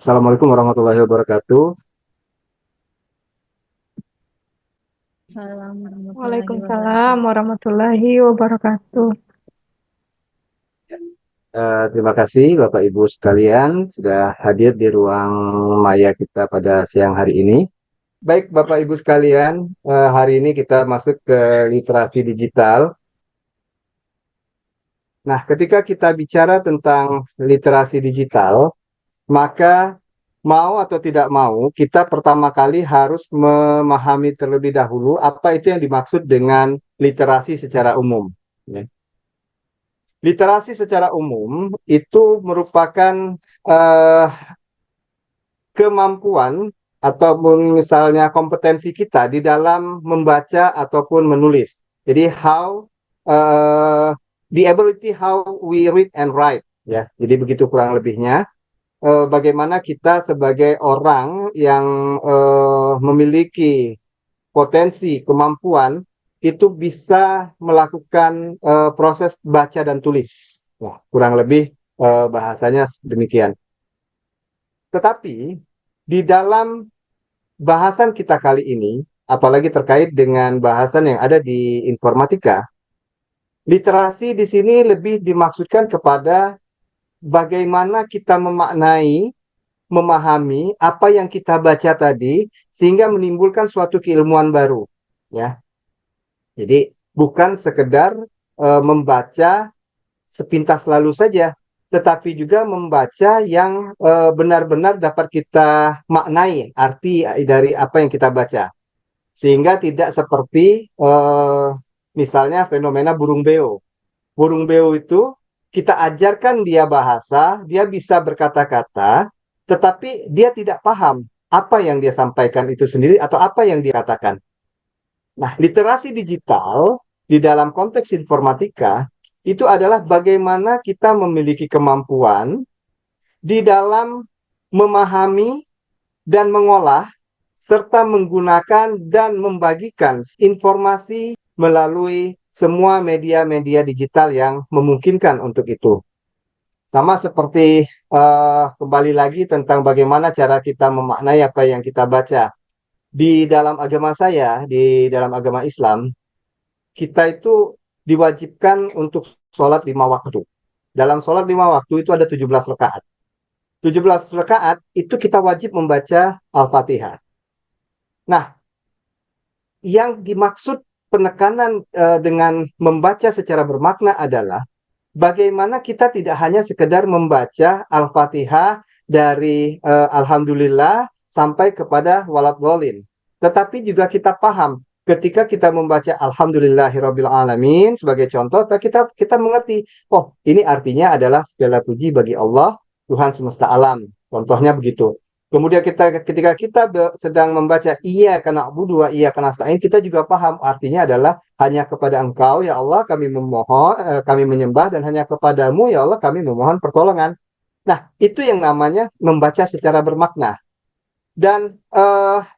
Assalamualaikum warahmatullahi wabarakatuh. Assalamualaikum warahmatullahi Waalaikumsalam wabarakatuh. warahmatullahi wabarakatuh. Terima kasih Bapak Ibu sekalian sudah hadir di ruang maya kita pada siang hari ini. Baik Bapak Ibu sekalian, hari ini kita masuk ke literasi digital. Nah, ketika kita bicara tentang literasi digital, maka mau atau tidak mau, kita pertama kali harus memahami terlebih dahulu apa itu yang dimaksud dengan literasi secara umum. Ya. Literasi secara umum itu merupakan eh, kemampuan ataupun misalnya kompetensi kita di dalam membaca ataupun menulis. Jadi the ability how we read and write, ya. Jadi begitu kurang lebihnya. Bagaimana kita sebagai orang yang memiliki potensi kemampuan itu bisa melakukan proses baca dan tulis. Nah, kurang lebih bahasanya demikian. Tetapi di dalam bahasan kita kali ini, apalagi terkait dengan bahasan yang ada di informatika, literasi di sini lebih dimaksudkan kepada bagaimana kita memaknai, memahami apa yang kita baca tadi sehingga menimbulkan suatu keilmuan baru, ya. Jadi bukan sekedar membaca sepintas lalu saja, tetapi juga membaca yang benar-benar dapat kita maknai arti dari apa yang kita baca. Sehingga tidak seperti misalnya fenomena burung beo. Burung beo itu kita ajarkan dia bahasa, dia bisa berkata-kata, tetapi dia tidak paham apa yang dia sampaikan itu sendiri atau apa yang dia katakan. Nah, literasi digital di dalam konteks informatika itu adalah bagaimana kita memiliki kemampuan di dalam memahami dan mengolah serta menggunakan dan membagikan informasi melalui semua media-media digital yang memungkinkan untuk itu. Sama seperti kembali lagi tentang bagaimana cara kita memaknai apa yang kita baca. Di dalam agama saya, di dalam agama Islam, kita itu diwajibkan untuk sholat 5 waktu. Dalam sholat 5 waktu itu ada 17 rakaat. 17 rakaat itu kita wajib membaca Al-Fatihah. Nah, yang dimaksud penekanan dengan membaca secara bermakna adalah bagaimana kita tidak hanya sekedar membaca Al-Fatihah dari Alhamdulillah sampai kepada waladhdallin. Tetapi juga kita paham ketika kita membaca Alhamdulillahirabbil alamin sebagai contoh, kita mengerti, oh, ini artinya adalah segala puji bagi Allah, Tuhan semesta alam. Contohnya begitu. Kemudian ketika kita sedang membaca iya karena na'budu wa iya karena nasta'in, kita juga paham artinya adalah hanya kepada Engkau ya Allah kami memohon, kami menyembah, dan hanya kepadamu ya Allah kami memohon pertolongan. Nah, itu yang namanya membaca secara bermakna. Dan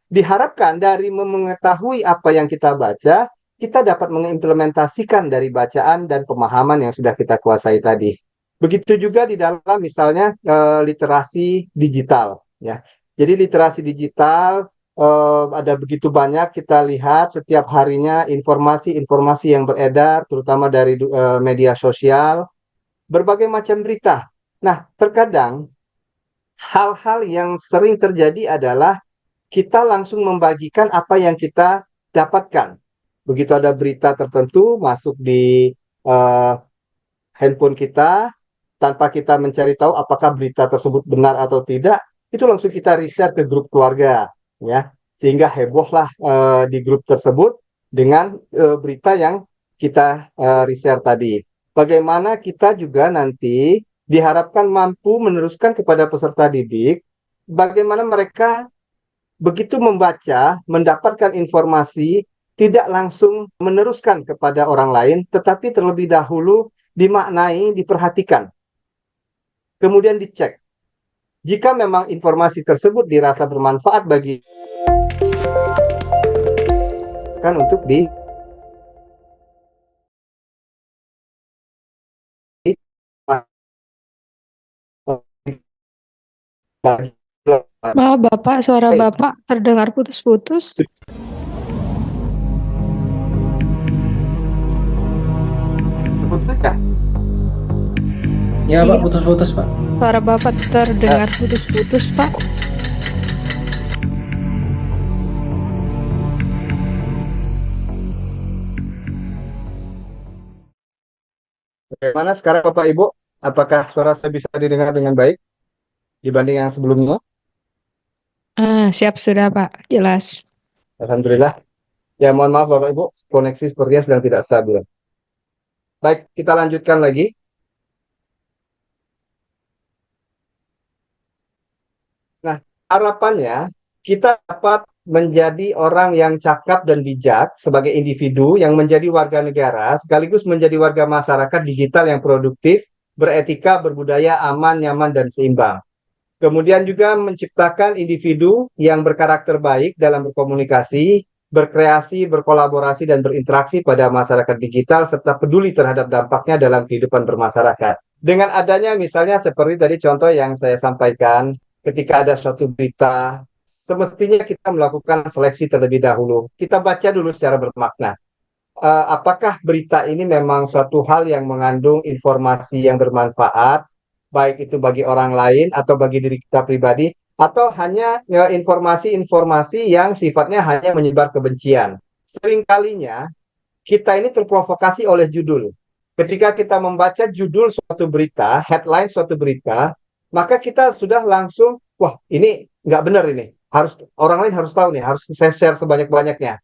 diharapkan dari mengetahui apa yang kita baca, kita dapat mengimplementasikan dari bacaan dan pemahaman yang sudah kita kuasai tadi. Begitu juga di dalam misalnya literasi digital, ya. Jadi literasi digital ada begitu banyak, kita lihat setiap harinya informasi-informasi yang beredar, terutama dari media sosial, berbagai macam berita. Nah, terkadang hal-hal yang sering terjadi adalah kita langsung membagikan apa yang kita dapatkan. Begitu ada berita tertentu masuk di uh, handphone kita, tanpa kita mencari tahu apakah berita tersebut benar atau tidak, itu langsung kita share ke grup keluarga, ya, sehingga hebohlah di grup tersebut dengan berita yang kita share tadi. Bagaimana kita juga nanti diharapkan mampu meneruskan kepada peserta didik, bagaimana mereka begitu membaca, mendapatkan informasi, tidak langsung meneruskan kepada orang lain, tetapi terlebih dahulu dimaknai, diperhatikan, kemudian dicek. Jika memang informasi tersebut dirasa bermanfaat bagi kan untuk Maaf Bapak, suara Bapak terdengar putus-putus. Sebetulnya Ya, Pak, Iya, putus-putus, Pak. suara Bapak terdengar putus-putus, Pak. bagaimana sekarang Bapak Ibu? Apakah suara saya bisa didengar dengan baik dibanding yang sebelumnya? Siap sudah, Pak. Jelas. Alhamdulillah. Ya, mohon maaf Bapak Ibu, koneksi sepertinya sedang tidak stabil. Baik, kita lanjutkan lagi. Nah, harapannya kita dapat menjadi orang yang cakap dan bijak sebagai individu yang menjadi warga negara, sekaligus menjadi warga masyarakat digital yang produktif, beretika, berbudaya, aman, nyaman, dan seimbang. Kemudian juga menciptakan individu yang berkarakter baik dalam berkomunikasi, berkreasi, berkolaborasi, dan berinteraksi pada masyarakat digital, serta peduli terhadap dampaknya dalam kehidupan bermasyarakat. Dengan adanya misalnya seperti tadi contoh yang saya sampaikan, ketika ada suatu berita, semestinya kita melakukan seleksi terlebih dahulu. Kita baca dulu secara bermakna. Apakah berita ini memang suatu hal yang mengandung informasi yang bermanfaat, baik itu bagi orang lain atau bagi diri kita pribadi, atau hanya informasi-informasi yang sifatnya hanya menyebar kebencian. Seringkalinya kita ini terprovokasi oleh judul. Ketika kita membaca judul suatu berita, headline suatu berita, maka kita sudah langsung, wah ini nggak benar ini. Harus orang lain harus tahu nih, harus saya share sebanyak-banyaknya.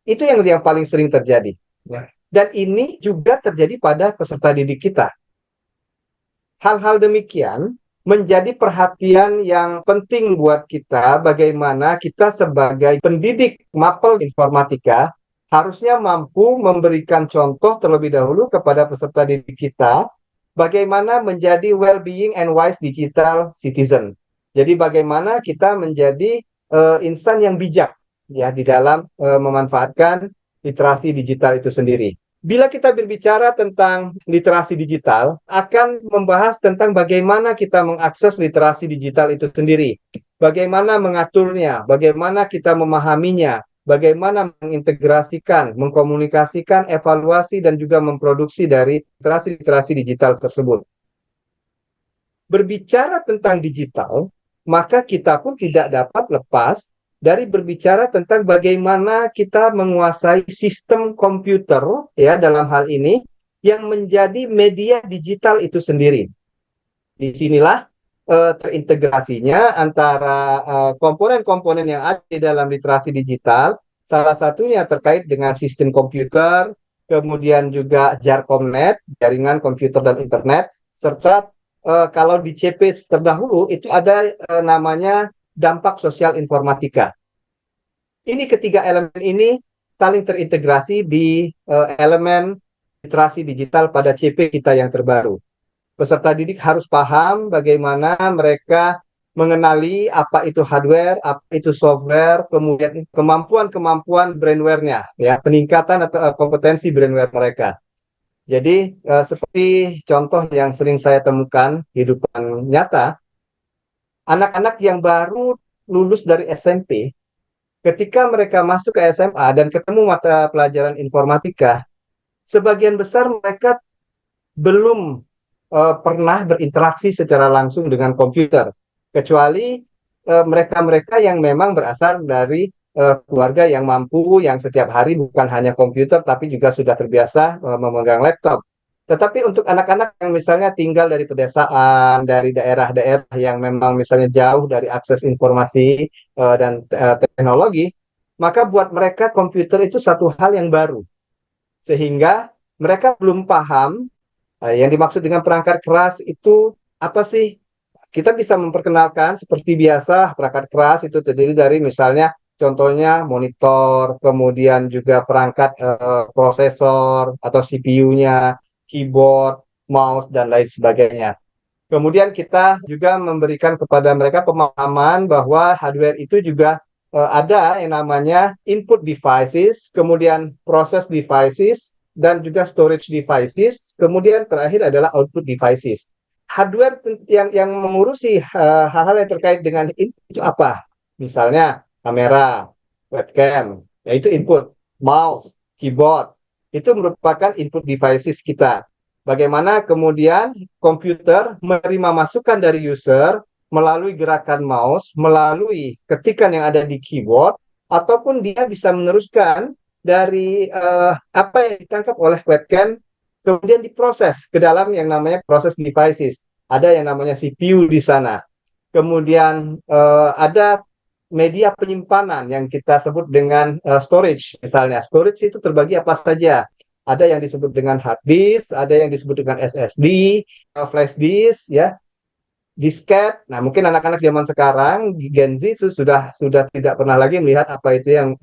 Itu yang paling sering terjadi. Ya. Dan ini juga terjadi pada peserta didik kita. Hal-hal demikian menjadi perhatian yang penting buat kita bagaimana kita sebagai pendidik mapel informatika harusnya mampu memberikan contoh terlebih dahulu kepada peserta didik kita bagaimana menjadi well-being and wise digital citizen. Jadi bagaimana kita menjadi insan yang bijak ya di dalam memanfaatkan literasi digital itu sendiri. Bila kita berbicara tentang literasi digital, akan membahas tentang bagaimana kita mengakses literasi digital itu sendiri. Bagaimana mengaturnya, bagaimana kita memahaminya, bagaimana mengintegrasikan, mengkomunikasikan, evaluasi, dan juga memproduksi dari literasi-literasi digital tersebut. Berbicara tentang digital, maka kita pun tidak dapat lepas dari berbicara tentang bagaimana kita menguasai sistem komputer ya dalam hal ini yang menjadi media digital itu sendiri. Disinilah terintegrasinya antara komponen-komponen yang ada di dalam literasi digital, salah satunya terkait dengan sistem komputer, kemudian juga Jarcomnet, jaringan komputer dan internet, serta kalau di CP terdahulu itu ada namanya dampak sosial informatika. Ini ketiga elemen ini saling terintegrasi di elemen literasi digital pada CP kita yang terbaru. Peserta didik harus paham bagaimana mereka mengenali apa itu hardware, apa itu software, kemudian kemampuan-kemampuan brainware-nya, ya, peningkatan atau kompetensi brainware mereka. Jadi seperti contoh yang sering saya temukan di kehidupan nyata, anak-anak yang baru lulus dari SMP, ketika mereka masuk ke SMA dan ketemu mata pelajaran informatika, sebagian besar mereka belum pernah berinteraksi secara langsung dengan komputer, kecuali mereka-mereka yang memang berasal dari keluarga yang mampu, yang setiap hari bukan hanya komputer, tapi juga sudah terbiasa memegang laptop. Tetapi untuk anak-anak yang misalnya tinggal dari pedesaan, dari daerah-daerah yang memang misalnya jauh dari akses informasi dan teknologi, maka buat mereka komputer itu satu hal yang baru. Sehingga mereka belum paham yang dimaksud dengan perangkat keras itu apa sih? Kita bisa memperkenalkan seperti biasa, perangkat keras itu terdiri dari misalnya contohnya monitor, kemudian juga perangkat prosesor atau CPU-nya, keyboard, mouse, dan lain sebagainya. Kemudian kita juga memberikan kepada mereka pemahaman bahwa hardware itu juga ada yang namanya input devices, kemudian process devices, dan juga storage devices, kemudian terakhir adalah output devices. hardware yang mengurusi hal-hal yang terkait dengan itu apa? Misalnya kamera, webcam, yaitu input, mouse, keyboard, itu merupakan input devices kita. Bagaimana kemudian komputer menerima masukan dari user melalui gerakan mouse, melalui ketikan yang ada di keyboard, ataupun dia bisa meneruskan dari apa yang ditangkap oleh webcam kemudian diproses ke dalam yang namanya proses devices. Ada yang namanya CPU di sana. Kemudian ada media penyimpanan yang kita sebut dengan storage. Misalnya, storage itu terbagi apa saja. Ada yang disebut dengan hard disk, ada yang disebut dengan SSD, flash disk, ya, disket. Nah, mungkin anak-anak zaman sekarang Gen Z sudah tidak pernah lagi melihat apa itu yang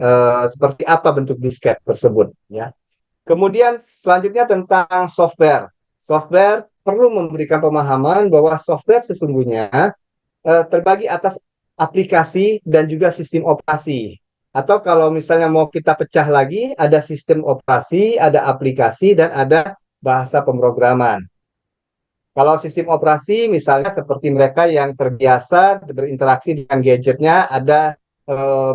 seperti apa bentuk disket tersebut, ya. Kemudian selanjutnya tentang software. Software perlu memberikan pemahaman bahwa software sesungguhnya terbagi atas aplikasi dan juga sistem operasi. Atau kalau misalnya mau kita pecah lagi, ada sistem operasi, ada aplikasi, dan ada bahasa pemrograman. Kalau sistem operasi misalnya seperti mereka yang terbiasa berinteraksi dengan gadgetnya, ada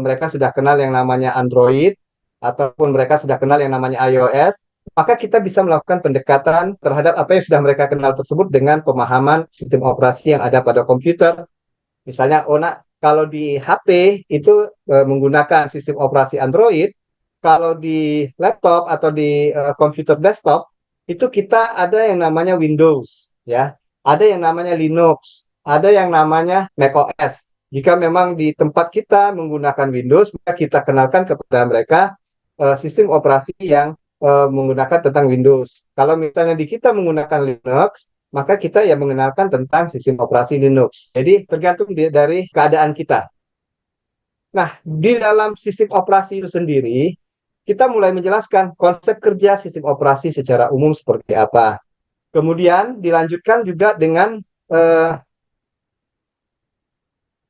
mereka sudah kenal yang namanya Android, ataupun mereka sudah kenal yang namanya iOS, maka kita bisa melakukan pendekatan terhadap apa yang sudah mereka kenal tersebut dengan pemahaman sistem operasi yang ada pada komputer. Misalnya, oh nak, kalau di HP itu menggunakan sistem operasi Android, kalau di laptop atau di komputer desktop, itu kita ada yang namanya Windows, ya, ada yang namanya Linux, ada yang namanya macOS. Jika memang di tempat kita menggunakan Windows, maka kita kenalkan kepada mereka sistem operasi yang menggunakan tentang Windows. Kalau misalnya di kita menggunakan Linux, maka kita ya mengenalkan tentang sistem operasi Linux. Jadi tergantung dari keadaan kita. Nah, di dalam sistem operasi itu sendiri, kita mulai menjelaskan konsep kerja sistem operasi secara umum seperti apa. Kemudian dilanjutkan juga dengan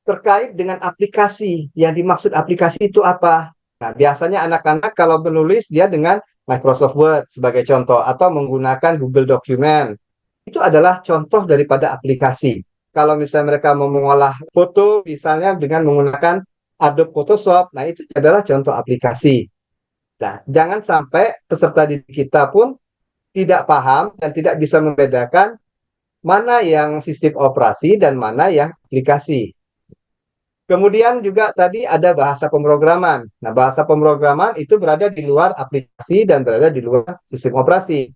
terkait dengan aplikasi. Yang dimaksud aplikasi itu apa? Nah, biasanya anak-anak kalau menulis dia dengan Microsoft Word sebagai contoh atau menggunakan Google Document. Itu adalah contoh daripada aplikasi. Kalau misalnya mereka mau mengolah foto misalnya dengan menggunakan Adobe Photoshop, nah itu adalah contoh aplikasi. Nah, jangan sampai peserta didik kita pun tidak paham dan tidak bisa membedakan mana yang sistem operasi dan mana yang aplikasi. Kemudian juga tadi ada bahasa pemrograman. Nah, bahasa pemrograman itu berada di luar aplikasi dan berada di luar sistem operasi.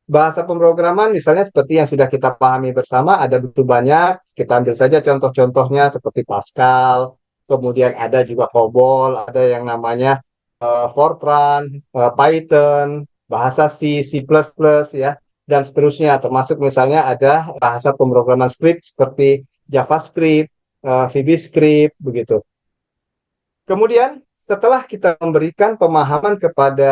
Bahasa pemrograman misalnya seperti yang sudah kita pahami bersama, ada begitu banyak. Kita ambil saja contoh-contohnya seperti Pascal, kemudian ada juga COBOL, ada yang namanya Fortran, Python, bahasa C, C++, ya, dan seterusnya. Termasuk misalnya ada bahasa pemrograman script seperti JavaScript, VBScript, begitu. Kemudian setelah kita memberikan pemahaman kepada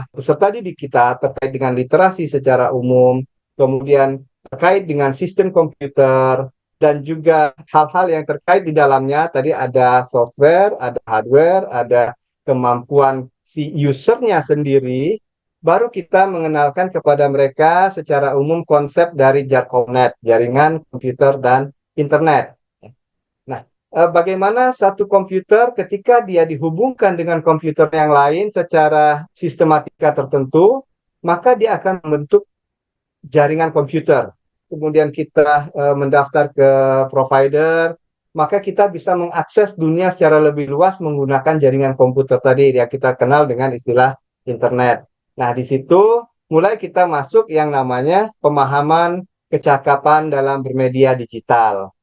peserta didik kita terkait dengan literasi secara umum, kemudian terkait dengan sistem komputer, dan juga hal-hal yang terkait di dalamnya, tadi ada software, ada hardware, ada kemampuan si usernya sendiri, baru kita mengenalkan kepada mereka secara umum konsep dari JARCONET, jaringan komputer dan internet. Nah, bagaimana satu komputer ketika dia dihubungkan dengan komputer yang lain secara sistematika tertentu, maka dia akan membentuk jaringan komputer. Kemudian kita mendaftar ke provider, maka kita bisa mengakses dunia secara lebih luas menggunakan jaringan komputer tadi yang kita kenal dengan istilah internet. Nah, di situ mulai kita masuk yang namanya pemahaman kecakapan dalam bermedia digital.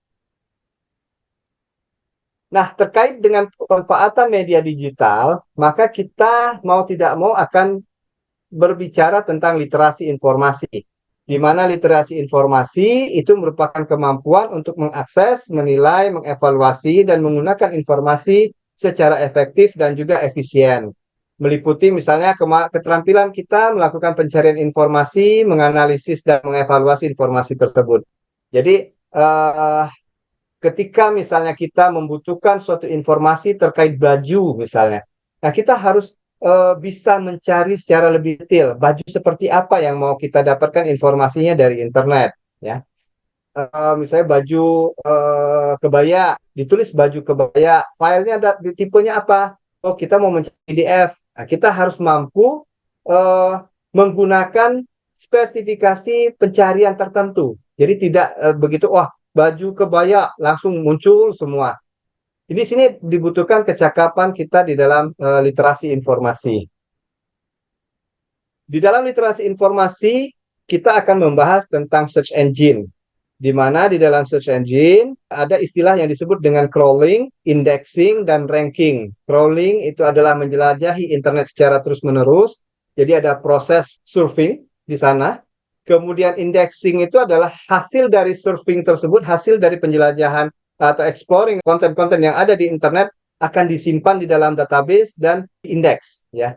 Nah, terkait dengan pemanfaatan media digital, maka kita mau tidak mau akan berbicara tentang literasi informasi. Di mana literasi informasi itu merupakan kemampuan untuk mengakses, menilai, mengevaluasi, dan menggunakan informasi secara efektif dan juga efisien. Meliputi misalnya keterampilan kita melakukan pencarian informasi, menganalisis, dan mengevaluasi informasi tersebut. Jadi, ketika misalnya kita membutuhkan suatu informasi terkait baju misalnya, nah kita harus bisa mencari secara lebih detail baju seperti apa yang mau kita dapatkan informasinya dari internet, ya. misalnya baju kebaya, ditulis baju kebaya, filenya ada di tipenya apa? Oh, kita mau mencari PDF. Nah, kita harus mampu eh, menggunakan spesifikasi pencarian tertentu. Jadi tidak begitu, wah baju kebaya langsung muncul semua. Ini sini dibutuhkan kecakapan kita di dalam literasi informasi. Di dalam literasi informasi, kita akan membahas tentang search engine, di mana di dalam search engine ada istilah yang disebut dengan crawling, indexing, dan ranking. Crawling itu adalah menjelajahi internet secara terus-menerus, jadi ada proses surfing di sana. Kemudian indexing itu adalah hasil dari surfing tersebut, hasil dari penjelajahan atau exploring konten-konten yang ada di internet akan disimpan di dalam database dan indeks, ya.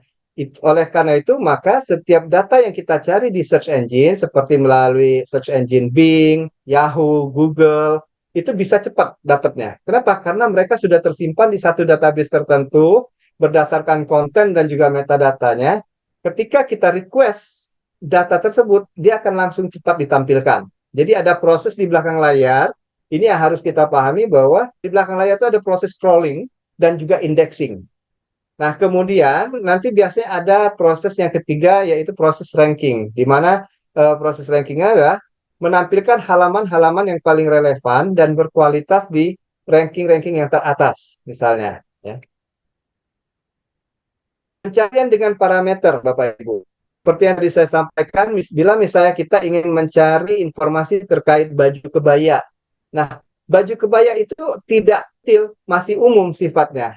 Oleh karena itu, maka setiap data yang kita cari di search engine, seperti melalui search engine Bing, Yahoo, Google, itu bisa cepat dapatnya. Kenapa? Karena mereka sudah tersimpan di satu database tertentu, berdasarkan konten dan juga metadatanya. Ketika kita request data tersebut, dia akan langsung cepat ditampilkan. Jadi ada proses di belakang layar, ini yang harus kita pahami bahwa di belakang layar itu ada proses crawling dan juga indexing. Nah, kemudian nanti biasanya ada proses yang ketiga, yaitu proses ranking, di mana proses rankingnya adalah menampilkan halaman-halaman yang paling relevan dan berkualitas di ranking-ranking yang teratas, misalnya. Ya. Pencarian dengan parameter, Bapak Ibu. Seperti yang tadi saya sampaikan, bila misalnya kita ingin mencari informasi terkait baju kebaya. Nah, baju kebaya itu tidak detail, masih umum sifatnya.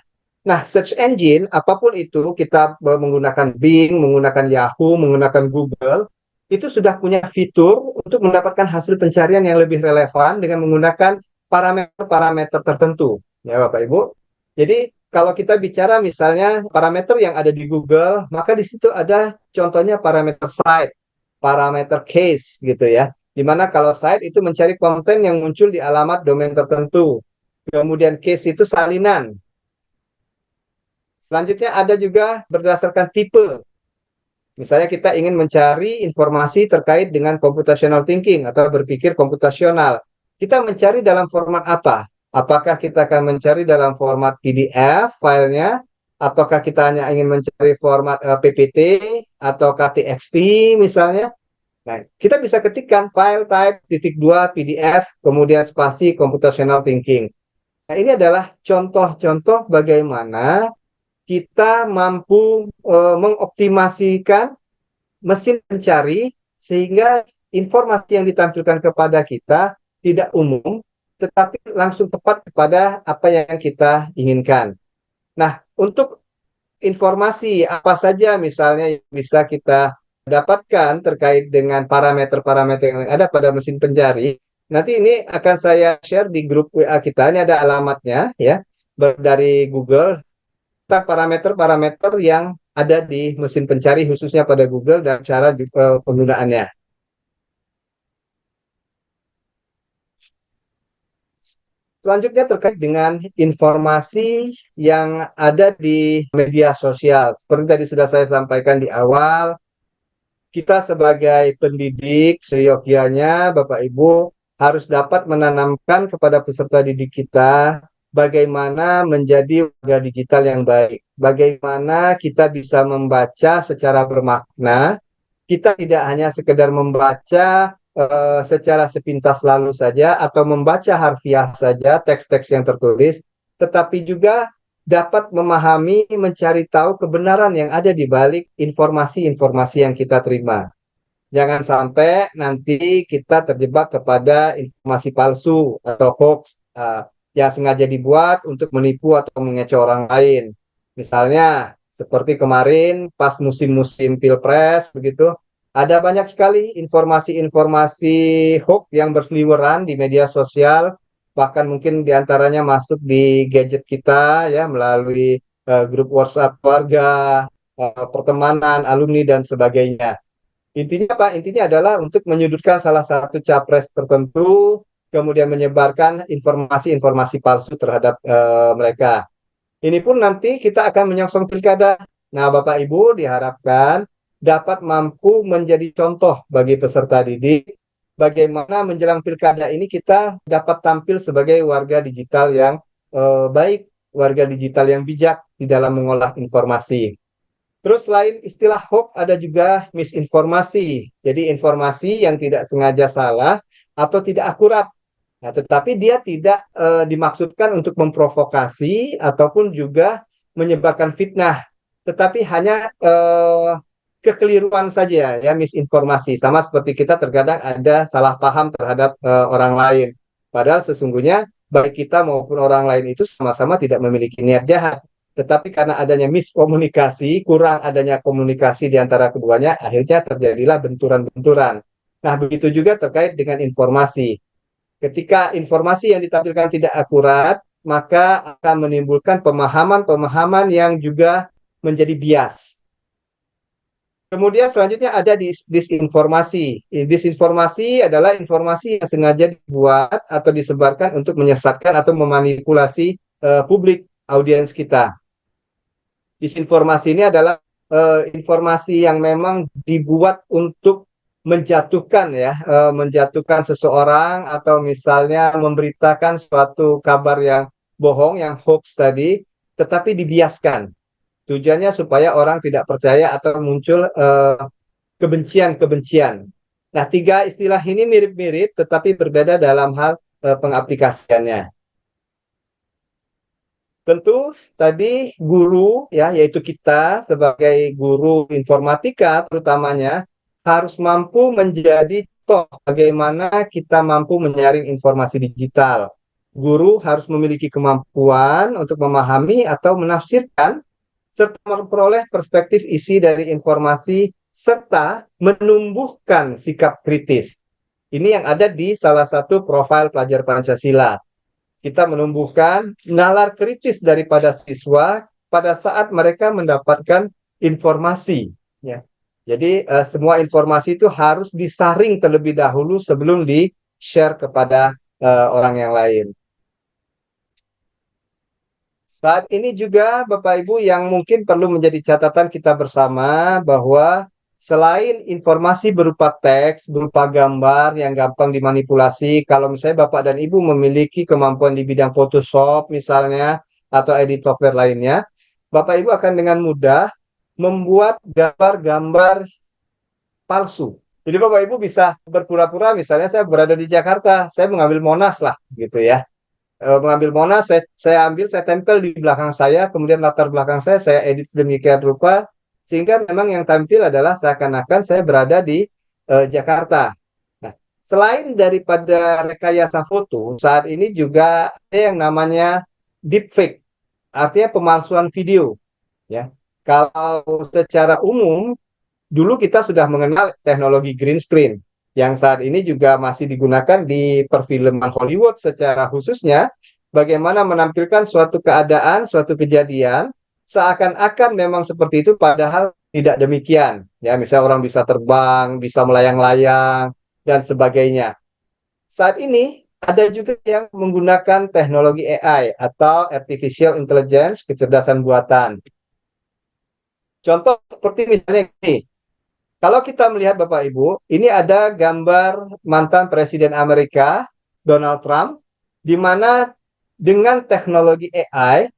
Nah, search engine, apapun itu, kita menggunakan Bing, menggunakan Yahoo, menggunakan Google, itu sudah punya fitur untuk mendapatkan hasil pencarian yang lebih relevan dengan menggunakan parameter-parameter tertentu. Ya, Bapak Ibu. Jadi, kalau kita bicara misalnya parameter yang ada di Google, maka di situ ada contohnya parameter site, parameter case gitu ya. Dimana kalau site itu mencari konten yang muncul di alamat domain tertentu. Kemudian case itu salinan. Selanjutnya ada juga berdasarkan tipe. Misalnya kita ingin mencari informasi terkait dengan computational thinking atau berpikir komputasional. Kita mencari dalam format apa? Apakah kita akan mencari dalam format PDF filenya, ataukah kita hanya ingin mencari format PPT ataukah TXT misalnya? Nah, kita bisa ketikkan file type *2 PDF, kemudian spasi computational thinking. Nah, ini adalah contoh-contoh bagaimana kita mampu mengoptimasikan mesin pencari sehingga informasi yang ditampilkan kepada kita tidak umum, tetapi langsung tepat kepada apa yang kita inginkan. Nah, untuk informasi apa saja misalnya yang bisa kita dapatkan terkait dengan parameter-parameter yang ada pada mesin pencari, nanti ini akan saya share di grup WA kita. Ini ada alamatnya ya, dari Google, parameter-parameter yang ada di mesin pencari khususnya pada Google dan cara penggunaannya. Selanjutnya terkait dengan informasi yang ada di media sosial. Seperti tadi sudah saya sampaikan di awal, kita sebagai pendidik seyogyanya, Bapak Ibu, harus dapat menanamkan kepada peserta didik kita bagaimana menjadi warga digital yang baik. Bagaimana kita bisa membaca secara bermakna. Kita tidak hanya sekedar membaca secara sepintas lalu saja atau membaca harfiah saja teks-teks yang tertulis, tetapi juga dapat memahami, mencari tahu kebenaran yang ada di balik informasi-informasi yang kita terima. Jangan sampai nanti kita terjebak kepada informasi palsu atau hoax yang sengaja dibuat untuk menipu atau mengecoh orang lain. Misalnya seperti kemarin pas musim-musim Pilpres begitu, ada banyak sekali informasi-informasi hoax yang berseliweran di media sosial, bahkan mungkin diantaranya masuk di gadget kita ya melalui grup WhatsApp keluarga, pertemanan, alumni dan sebagainya. Intinya apa? Intinya adalah untuk menyudutkan salah satu capres tertentu, kemudian menyebarkan informasi-informasi palsu terhadap mereka. Ini pun nanti kita akan menyongsong pilkada. Nah, Bapak Ibu diharapkan dapat mampu menjadi contoh bagi peserta didik bagaimana menjelang pilkada ini kita dapat tampil sebagai warga digital yang baik, warga digital yang bijak di dalam mengolah informasi. Terus selain istilah hoax ada juga misinformasi. Jadi informasi yang tidak sengaja salah atau tidak akurat. Nah, tetapi dia tidak dimaksudkan untuk memprovokasi ataupun juga menyebarkan fitnah, tetapi hanya kekeliruan saja ya, misinformasi. Sama seperti kita terkadang ada salah paham terhadap orang lain. Padahal sesungguhnya baik kita maupun orang lain itu sama-sama tidak memiliki niat jahat. Tetapi karena adanya miskomunikasi, kurang adanya komunikasi di antara keduanya, akhirnya terjadilah benturan-benturan. Nah, begitu juga terkait dengan informasi. Ketika informasi yang ditampilkan tidak akurat, maka akan menimbulkan pemahaman-pemahaman yang juga menjadi bias. Kemudian selanjutnya ada disinformasi. Disinformasi adalah informasi yang sengaja dibuat atau disebarkan untuk menyesatkan atau memanipulasi publik, audiens kita. Disinformasi ini adalah informasi yang memang dibuat untuk menjatuhkan ya, menjatuhkan seseorang atau misalnya memberitakan suatu kabar yang bohong, yang hoax tadi, tetapi dibiaskan. Tujuannya supaya orang tidak percaya atau muncul kebencian-kebencian. Nah, tiga istilah ini mirip-mirip tetapi berbeda dalam hal pengaplikasiannya. Tentu tadi guru ya, yaitu kita sebagai guru informatika terutamanya harus mampu menjadi contoh bagaimana kita mampu menyaring informasi digital. Guru harus memiliki kemampuan untuk memahami atau menafsirkan serta memperoleh perspektif isi dari informasi serta menumbuhkan sikap kritis. Ini yang ada di salah satu profil pelajar Pancasila. Kita menumbuhkan nalar kritis daripada siswa pada saat mereka mendapatkan informasi. Ya. Jadi semua informasi itu harus disaring terlebih dahulu sebelum di-share kepada orang yang lain. Saat ini juga Bapak Ibu yang mungkin perlu menjadi catatan kita bersama bahwa selain informasi berupa teks, berupa gambar yang gampang dimanipulasi, kalau misalnya Bapak dan Ibu memiliki kemampuan di bidang Photoshop misalnya, atau edit software lainnya, Bapak Ibu akan dengan mudah membuat gambar-gambar palsu. Jadi Bapak Ibu bisa berpura-pura misalnya saya berada di Jakarta, saya mengambil Monas lah gitu ya. Mengambil Monas, saya tempel di belakang saya, kemudian latar belakang saya edit sedemikian rupa, sehingga memang yang tampil adalah seakan-akan saya berada di Jakarta. Nah, selain daripada rekayasa foto, saat ini juga ada yang namanya deepfake, artinya pemalsuan video. Ya, kalau secara umum, dulu kita sudah mengenal teknologi green screen, yang saat ini juga masih digunakan di perfilman Hollywood secara khususnya, bagaimana menampilkan suatu keadaan, suatu kejadian, seakan-akan memang seperti itu, padahal tidak demikian. Ya, misalnya orang bisa terbang, bisa melayang-layang, dan sebagainya. Saat ini, ada juga yang menggunakan teknologi AI atau Artificial Intelligence, kecerdasan buatan. Contoh seperti misalnya ini, kalau kita melihat Bapak Ibu, ini ada gambar mantan Presiden Amerika, Donald Trump, di mana dengan teknologi AI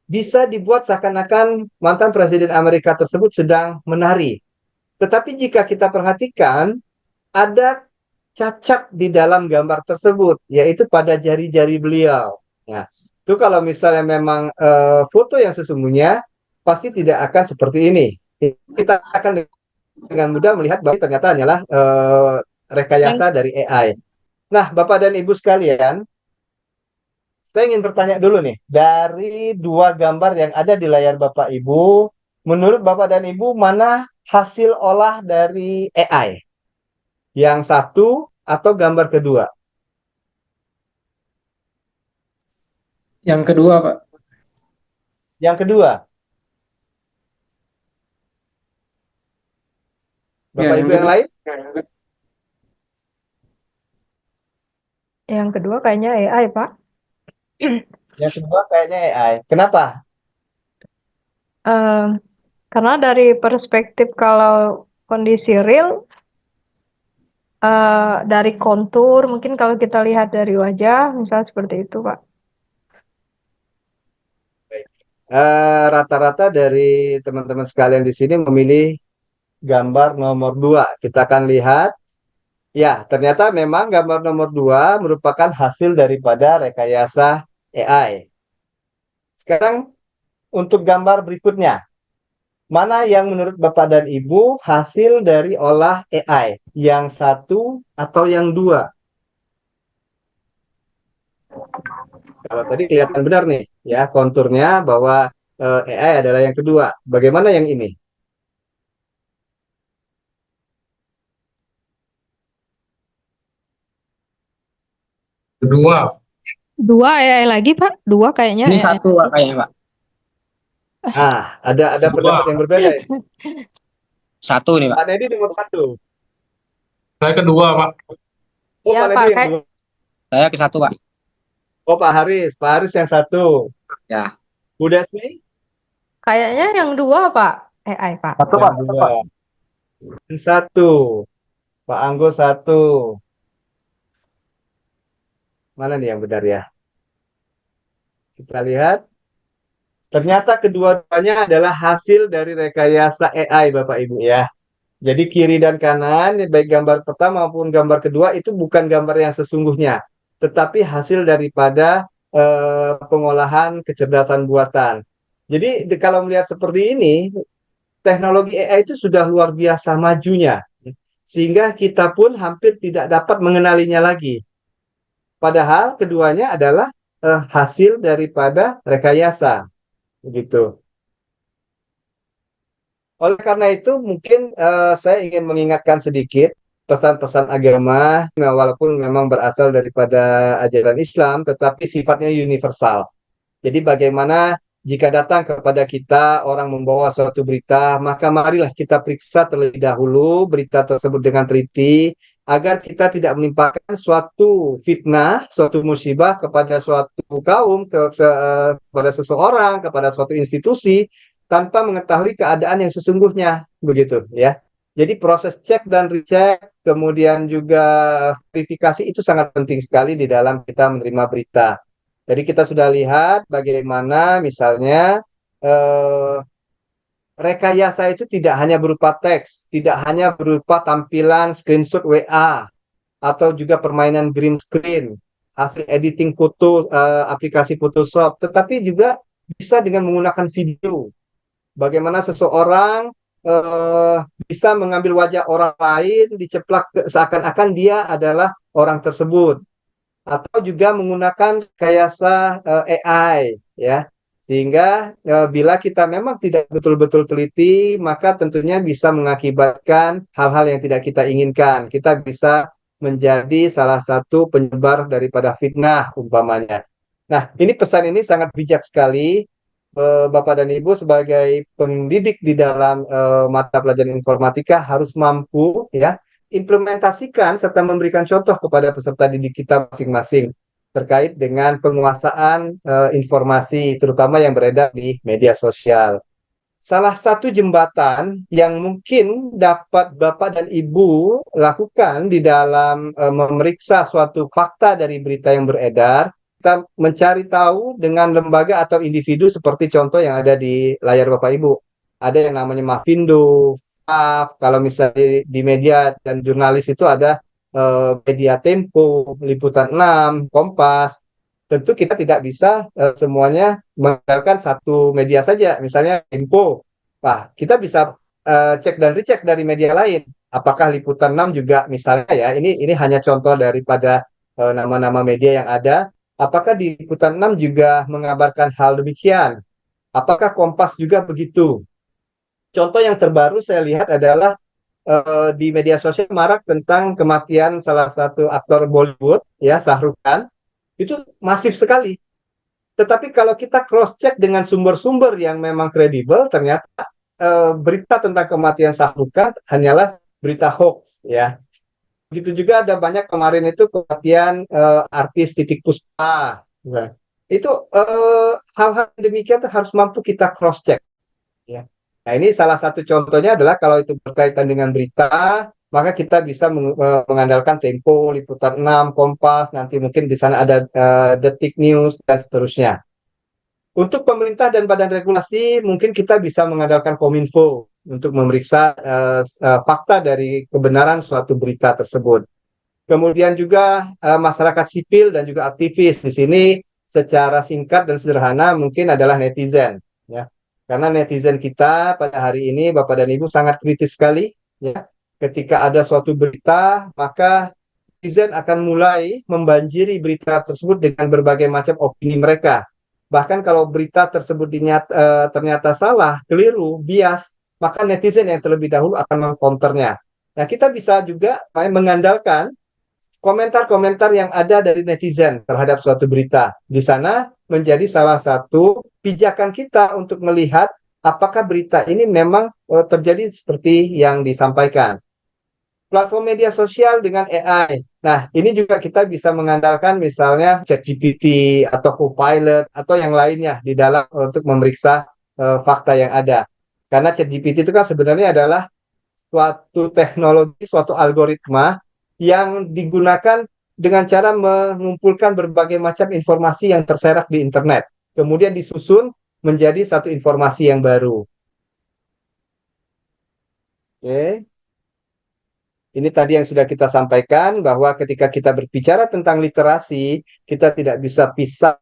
bisa dibuat seakan-akan mantan Presiden Amerika tersebut sedang menari. Tetapi jika kita perhatikan, ada cacat di dalam gambar tersebut, yaitu pada jari-jari beliau. Nah, itu kalau misalnya memang foto yang sesungguhnya, pasti tidak akan seperti ini. Kita akan dengan mudah melihat bahwa ternyata hanyalah rekayasa dari AI. Nah, Bapak dan Ibu sekalian, saya ingin bertanya dulu nih, dari dua gambar yang ada di layar Bapak Ibu, menurut Bapak dan Ibu, mana hasil olah dari AI? Yang satu atau gambar kedua? Yang kedua, Pak. Yang kedua, Ya, Bapak yang Ibu yang kedua. lain? Yang kedua kayaknya AI, Pak. Yang kedua kayaknya AI. Kenapa? Karena dari perspektif kalau kondisi real, dari kontur, mungkin kalau kita lihat dari wajah, misal seperti itu, Pak. Rata-rata dari teman-teman sekalian di sini memilih gambar nomor 2. Kita akan lihat. Ya, ternyata memang gambar nomor 2 merupakan hasil daripada rekayasa AI. Sekarang untuk gambar berikutnya. Mana yang menurut Bapak dan Ibu hasil dari olah AI? Yang satu atau yang dua? Kalau tadi kelihatan benar nih, ya konturnya bahwa AI adalah yang kedua. Bagaimana yang ini? Kedua, Dua AI lagi, Pak. Dua kayaknya Ini AI. satu Pak kayaknya Pak. Ada pendapat kedua. yang berbeda ya. Satu nih Pak. Pak Nedi nomor 1. Saya kedua, Pak. Oh, Ya, Pak Nedi Pak. yang dua. Saya ke satu Pak. Oh, Pak Haris. Pak Haris yang satu. Ya. Bu Desmi Kayaknya yang dua, Pak. AI, Pak. Satu yang dua. Yang satu. Pak Anggo satu. Mana nih yang benar ya? Kita lihat. Ternyata kedua-duanya adalah hasil dari rekayasa AI, Bapak Ibu ya. Jadi kiri dan kanan, baik gambar pertama maupun gambar kedua itu bukan gambar yang sesungguhnya, tetapi hasil daripada pengolahan kecerdasan buatan. Jadi kalau melihat seperti ini, teknologi AI itu sudah luar biasa majunya, sehingga kita pun hampir tidak dapat mengenalinya lagi. Padahal keduanya adalah hasil daripada rekayasa, begitu. Oleh karena itu, mungkin saya ingin mengingatkan sedikit pesan-pesan agama, walaupun memang berasal daripada ajaran Islam, tetapi sifatnya universal. Jadi bagaimana jika datang kepada kita orang membawa suatu berita, maka marilah kita periksa terlebih dahulu berita tersebut dengan teliti, agar kita tidak menimpakan suatu fitnah, suatu musibah kepada suatu kaum, kepada seseorang, kepada suatu institusi, tanpa mengetahui keadaan yang sesungguhnya, begitu ya. Jadi proses cek dan recheck, kemudian juga verifikasi itu sangat penting sekali di dalam kita menerima berita. Jadi kita sudah lihat bagaimana misalnya eh, rekayasa itu tidak hanya berupa teks, tidak hanya berupa tampilan screenshot WA, atau juga permainan green screen, hasil editing foto, aplikasi Photoshop, tetapi juga bisa dengan menggunakan video. Bagaimana seseorang eh, bisa mengambil wajah orang lain, diceplak seakan-akan dia adalah orang tersebut, atau juga menggunakan rekayasa AI ya, sehingga bila kita memang tidak betul-betul teliti, maka tentunya bisa mengakibatkan hal-hal yang tidak kita inginkan. Kita bisa menjadi salah satu penyebar daripada fitnah umpamanya. Nah, ini pesan ini sangat bijak sekali, Bapak dan Ibu sebagai pendidik di dalam mata pelajaran informatika harus mampu ya implementasikan serta memberikan contoh kepada peserta didik kita masing-masing terkait dengan penguasaan informasi, terutama yang beredar di media sosial. Salah satu jembatan yang mungkin dapat Bapak dan Ibu lakukan di dalam memeriksa suatu fakta dari berita yang beredar, kita mencari tahu dengan lembaga atau individu seperti contoh yang ada di layar Bapak Ibu. Ada yang namanya Mavindo, kalau misalnya di media dan jurnalis itu ada Media Tempo, Liputan 6, Kompas. Tentu kita tidak bisa semuanya mengandalkan satu media saja, misalnya Tempo. Nah, kita bisa cek dan recheck dari media lain. Apakah Liputan 6 juga misalnya ya, ini hanya contoh daripada nama-nama media yang ada. Apakah di Liputan 6 juga mengabarkan hal demikian? Apakah Kompas juga begitu? Contoh yang terbaru saya lihat adalah di media sosial marak tentang kematian salah satu aktor Bollywood, ya, Shah Rukh Khan. Itu masif sekali. Tetapi kalau kita cross check dengan sumber-sumber yang memang kredibel, ternyata berita tentang kematian Shah Rukh Khan hanyalah berita hoax, ya. Begitu juga ada banyak kemarin itu kematian artis Titik Puspa. Nah, itu hal-hal demikian tuh harus mampu kita cross check, ya. Nah, ini salah satu contohnya adalah kalau itu berkaitan dengan berita, maka kita bisa mengandalkan Tempo, Liputan 6, Kompas, nanti mungkin di sana ada Detik News, dan seterusnya. Untuk pemerintah dan badan regulasi, mungkin kita bisa mengandalkan Kominfo untuk memeriksa fakta dari kebenaran suatu berita tersebut. Kemudian juga masyarakat sipil dan juga aktivis. Di sini secara singkat dan sederhana mungkin adalah netizen, ya. Karena netizen kita pada hari ini, Bapak dan Ibu, sangat kritis sekali, ya. Ketika ada suatu berita, maka netizen akan mulai membanjiri berita tersebut dengan berbagai macam opini mereka. Bahkan kalau berita tersebut ternyata salah, keliru, bias, maka netizen yang terlebih dahulu akan mengcounternya. Nah, kita bisa juga mengandalkan komentar-komentar yang ada dari netizen terhadap suatu berita. Di sana menjadi salah satu pijakan kita untuk melihat apakah berita ini memang terjadi seperti yang disampaikan. Platform media sosial dengan AI. Nah, ini juga kita bisa mengandalkan misalnya ChatGPT atau Copilot atau yang lainnya di dalam untuk memeriksa fakta yang ada. Karena ChatGPT itu kan sebenarnya adalah suatu teknologi, suatu algoritma yang digunakan dengan cara mengumpulkan berbagai macam informasi yang terserak di internet. Kemudian disusun menjadi satu informasi yang baru. Oke. Ini tadi yang sudah kita sampaikan, bahwa ketika kita berbicara tentang literasi, kita tidak bisa pisah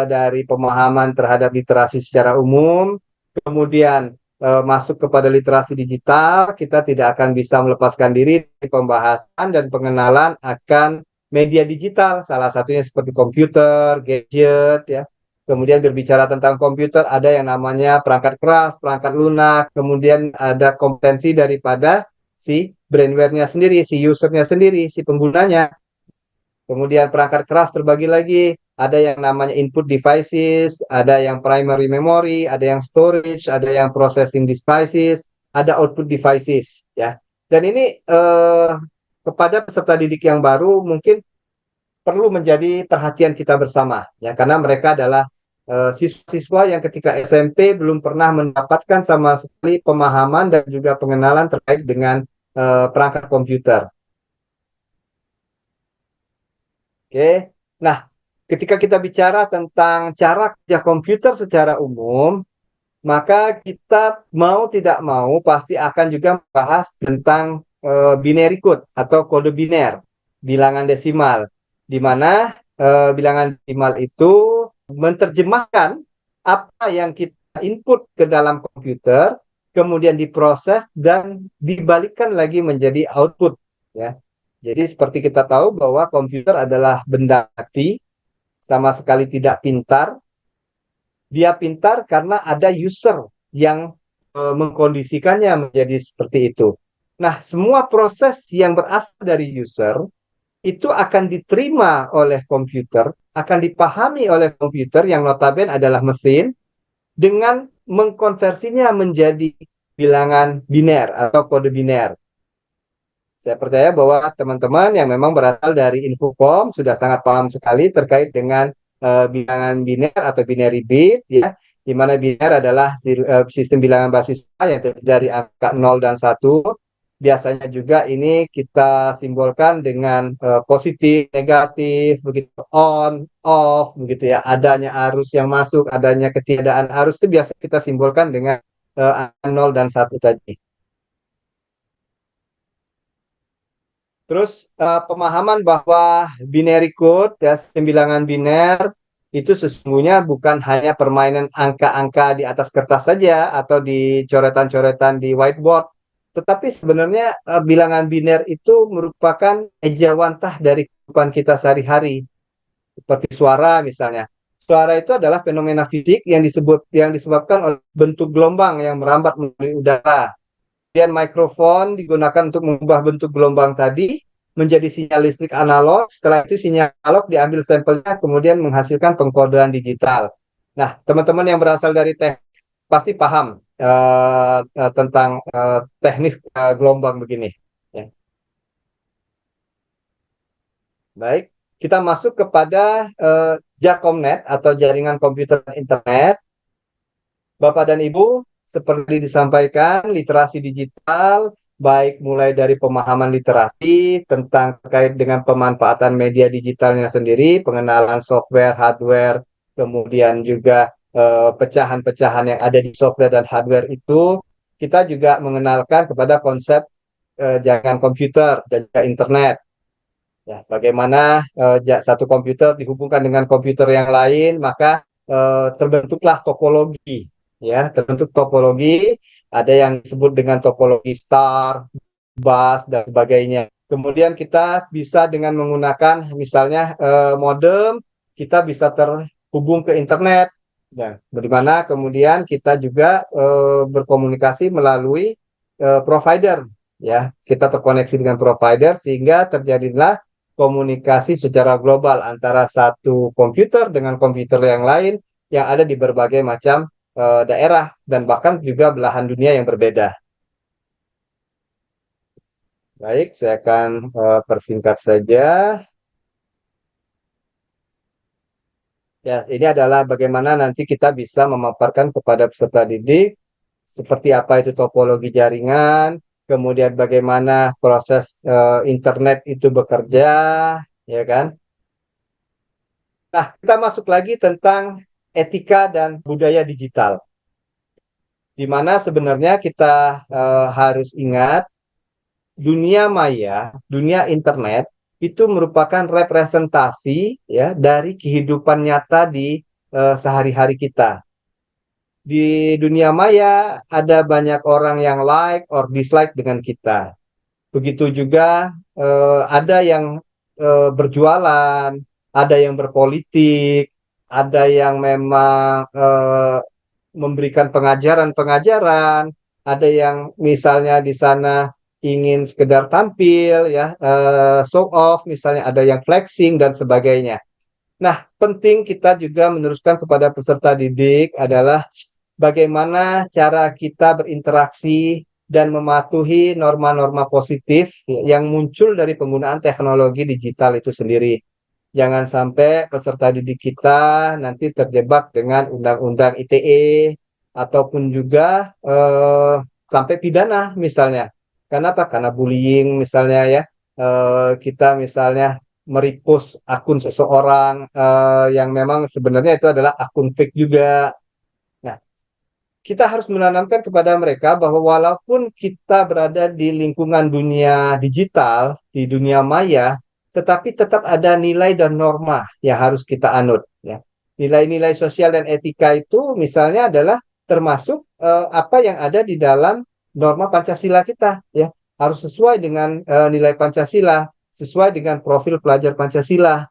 dari pemahaman terhadap literasi secara umum, kemudian masuk kepada literasi digital, kita tidak akan bisa melepaskan diri dari pembahasan dan pengenalan akan media digital, salah satunya seperti komputer, gadget, ya. Kemudian berbicara tentang komputer, ada yang namanya perangkat keras, perangkat lunak, kemudian ada kompetensi daripada si brandware-nya sendiri, si usernya sendiri, si penggunanya. Kemudian perangkat keras terbagi lagi, ada yang namanya input devices, ada yang primary memory, ada yang storage, ada yang processing devices, ada output devices, ya. Dan ini kepada peserta didik yang baru mungkin perlu menjadi perhatian kita bersama, ya, karena mereka adalah siswa-siswa yang ketika SMP belum pernah mendapatkan sama sekali pemahaman dan juga pengenalan terkait dengan perangkat komputer. Oke, nah ketika kita bicara tentang cara kerja komputer secara umum, maka kita mau tidak mau pasti akan juga membahas tentang binary code atau kode biner, bilangan desimal, di mana bilangan desimal itu menerjemahkan apa yang kita input ke dalam komputer, kemudian diproses dan dibalikkan lagi menjadi output, ya. Jadi seperti kita tahu bahwa komputer adalah benda mati, sama sekali tidak pintar. Dia pintar karena ada user yang mengkondisikannya menjadi seperti itu. Nah, semua proses yang berasal dari user itu akan diterima oleh komputer, akan dipahami oleh komputer yang notabene adalah mesin, dengan mengkonversinya menjadi bilangan biner atau kode biner. Saya percaya bahwa teman-teman yang memang berasal dari Infokom sudah sangat paham sekali terkait dengan bilangan biner atau binary bit, ya, di mana biner adalah sistem bilangan basis yang terdiri dari angka 0 dan 1. Biasanya juga ini kita simbolkan dengan positif, negatif, begitu, on, off, begitu ya. Adanya arus yang masuk, adanya ketiadaan arus itu biasa kita simbolkan dengan angka 0 dan 1 tadi. Terus pemahaman bahwa binary code, ya, sistem bilangan biner itu sesungguhnya bukan hanya permainan angka-angka di atas kertas saja atau di coretan-coretan di whiteboard, tetapi sebenarnya bilangan biner itu merupakan ejawantah dari kehidupan kita sehari-hari. Seperti suara misalnya. Suara itu adalah fenomena fisik yang disebabkan oleh bentuk gelombang yang merambat melalui udara. Kemudian mikrofon digunakan untuk mengubah bentuk gelombang tadi menjadi sinyal listrik analog. Setelah itu sinyal analog diambil sampelnya, kemudian menghasilkan pengkodean digital. Nah, teman-teman yang berasal dari teknik pasti paham tentang teknis gelombang begini. Ya. Baik, kita masuk kepada JACOMNet atau Jaringan Komputer Internet. Bapak dan Ibu, seperti disampaikan, literasi digital baik mulai dari pemahaman literasi tentang terkait dengan pemanfaatan media digitalnya sendiri, pengenalan software, hardware, kemudian juga pecahan-pecahan yang ada di software dan hardware itu, kita juga mengenalkan kepada konsep jaringan komputer dan juga internet. Ya, bagaimana satu komputer dihubungkan dengan komputer yang lain, maka terbentuklah topologi. Ya, terbentuk topologi. Ada yang disebut dengan topologi star, bus, dan sebagainya. Kemudian kita bisa dengan menggunakan misalnya modem, kita bisa terhubung ke internet. Ya, di mana kemudian kita juga berkomunikasi melalui provider. Ya, kita terkoneksi dengan provider sehingga terjadilah komunikasi secara global antara satu komputer dengan komputer yang lain yang ada di berbagai macam daerah dan bahkan juga belahan dunia yang berbeda. Baik, saya akan persingkat saja. Ya, ini adalah bagaimana nanti kita bisa memaparkan kepada peserta didik seperti apa itu topologi jaringan, kemudian bagaimana proses internet itu bekerja, ya kan? Nah, kita masuk lagi tentang etika dan budaya digital, di mana sebenarnya kita harus ingat dunia maya, dunia internet itu merupakan representasi ya dari kehidupan nyata di sehari-hari kita. Di dunia maya ada banyak orang yang like or dislike dengan kita. Begitu juga ada yang berjualan, ada yang berpolitik, ada yang memang memberikan pengajaran-pengajaran, ada yang misalnya di sana ingin sekedar tampil, ya, show off, misalnya ada yang flexing dan sebagainya. Nah, penting kita juga meneruskan kepada peserta didik adalah bagaimana cara kita berinteraksi dan mematuhi norma-norma positif yang muncul dari penggunaan teknologi digital itu sendiri. Jangan sampai peserta didik kita nanti terjebak dengan undang-undang ITE ataupun juga sampai pidana misalnya. Kenapa? Karena bullying misalnya ya. Kita misalnya merepost akun seseorang yang memang sebenarnya itu adalah akun fake juga. Nah, kita harus menanamkan kepada mereka bahwa walaupun kita berada di lingkungan dunia digital, di dunia maya, tetapi tetap ada nilai dan norma yang harus kita anut. Ya. Nilai-nilai sosial dan etika itu misalnya adalah termasuk apa yang ada di dalam norma Pancasila kita. Ya. Harus sesuai dengan nilai Pancasila, sesuai dengan profil pelajar Pancasila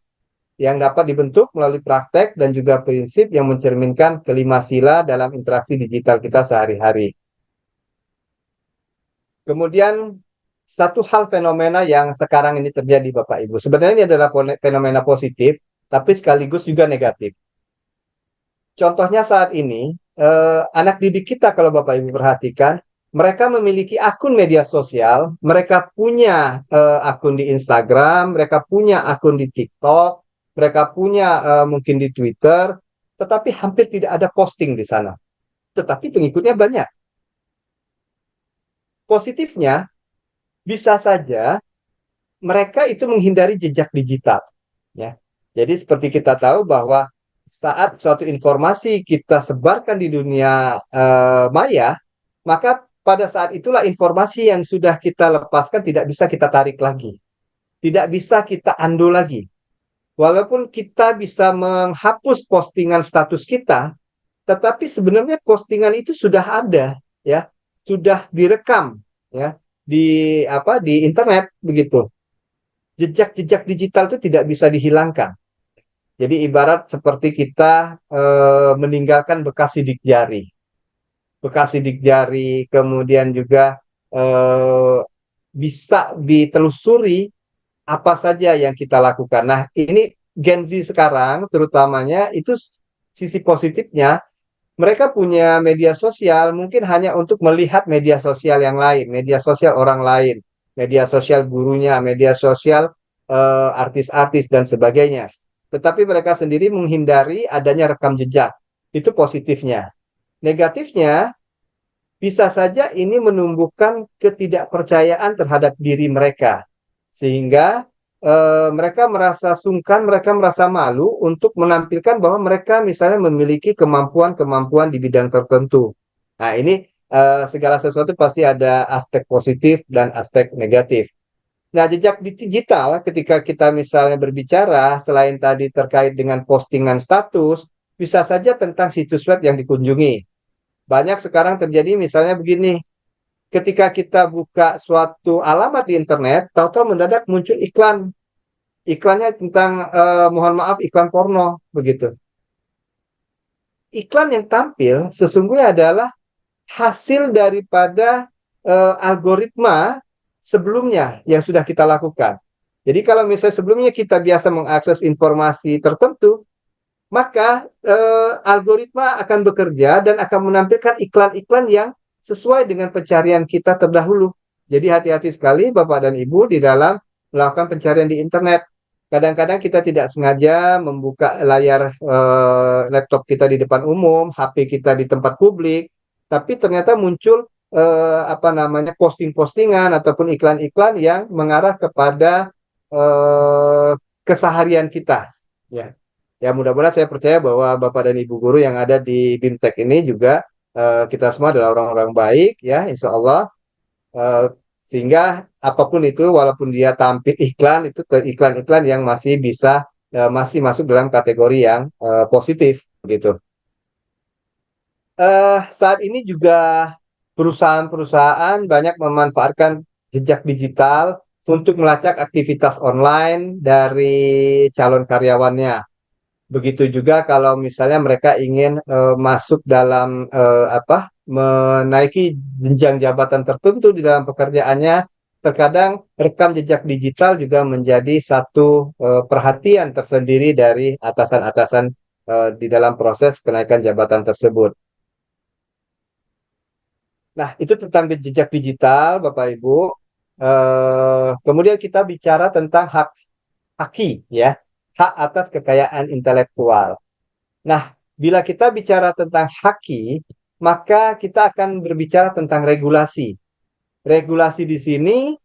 yang dapat dibentuk melalui praktek dan juga prinsip yang mencerminkan kelima sila dalam interaksi digital kita sehari-hari. Kemudian satu hal fenomena yang sekarang ini terjadi Bapak Ibu, sebenarnya ini adalah fenomena positif, tapi sekaligus juga negatif. Contohnya saat ini, anak didik kita kalau Bapak Ibu perhatikan, mereka memiliki akun media sosial, mereka punya akun di Instagram, mereka punya akun di TikTok, mereka punya mungkin di Twitter, tetapi hampir tidak ada posting di sana. Tetapi pengikutnya banyak. Positifnya, bisa saja mereka itu menghindari jejak digital. Ya. Jadi seperti kita tahu bahwa saat suatu informasi kita sebarkan di dunia maya, maka pada saat itulah informasi yang sudah kita lepaskan tidak bisa kita tarik lagi. Tidak bisa kita unduh lagi. Walaupun kita bisa menghapus postingan status kita, tetapi sebenarnya postingan itu sudah ada, ya, sudah direkam, ya, di internet begitu. Jejak-jejak digital itu tidak bisa dihilangkan. Jadi ibarat seperti kita meninggalkan bekas sidik jari. Bekas sidik jari, kemudian juga bisa ditelusuri apa saja yang kita lakukan. Nah, ini Gen Z sekarang terutamanya itu sisi positifnya, mereka punya media sosial mungkin hanya untuk melihat media sosial yang lain, media sosial orang lain, media sosial gurunya, media sosial artis-artis dan sebagainya. Tetapi mereka sendiri menghindari adanya rekam jejak. Itu positifnya. Negatifnya, bisa saja ini menumbuhkan ketidakpercayaan terhadap diri mereka, sehingga mereka merasa sungkan, mereka merasa malu untuk menampilkan bahwa mereka misalnya memiliki kemampuan-kemampuan di bidang tertentu. Nah, ini segala sesuatu pasti ada aspek positif dan aspek negatif. Nah, jejak digital ketika kita misalnya berbicara selain tadi terkait dengan postingan status, bisa saja tentang situs web yang dikunjungi. Banyak sekarang terjadi misalnya begini, ketika kita buka suatu alamat di internet, tahu-tahu mendadak muncul iklan. Iklannya tentang, mohon maaf, iklan porno, begitu. Iklan yang tampil sesungguhnya adalah hasil daripada algoritma sebelumnya yang sudah kita lakukan. Jadi kalau misalnya sebelumnya kita biasa mengakses informasi tertentu, maka algoritma akan bekerja dan akan menampilkan iklan-iklan yang sesuai dengan pencarian kita terdahulu. Jadi hati-hati sekali Bapak dan Ibu di dalam melakukan pencarian di internet. Kadang-kadang kita tidak sengaja membuka layar laptop kita di depan umum, HP kita di tempat publik, tapi ternyata muncul posting-postingan ataupun iklan-iklan yang mengarah kepada keseharian kita. Ya. Ya mudah-mudahan saya percaya bahwa Bapak dan Ibu guru yang ada di BIMTEK ini juga kita semua adalah orang-orang baik ya, insya Allah. Sehingga apapun itu, walaupun dia tampil iklan, itu iklan-iklan yang masih bisa masih masuk dalam kategori yang positif, gitu. Saat ini juga perusahaan-perusahaan banyak memanfaatkan jejak digital untuk melacak aktivitas online dari calon karyawannya. Begitu juga kalau misalnya mereka ingin masuk dalam menaiki jenjang jabatan tertentu di dalam pekerjaannya, terkadang rekam jejak digital juga menjadi satu perhatian tersendiri dari atasan-atasan di dalam proses kenaikan jabatan tersebut. Nah, itu tentang jejak digital, Bapak Ibu. Kemudian kita bicara tentang hak haki, ya, hak atas kekayaan intelektual. Nah, bila kita bicara tentang haki, maka kita akan berbicara tentang regulasi. Regulasi di sini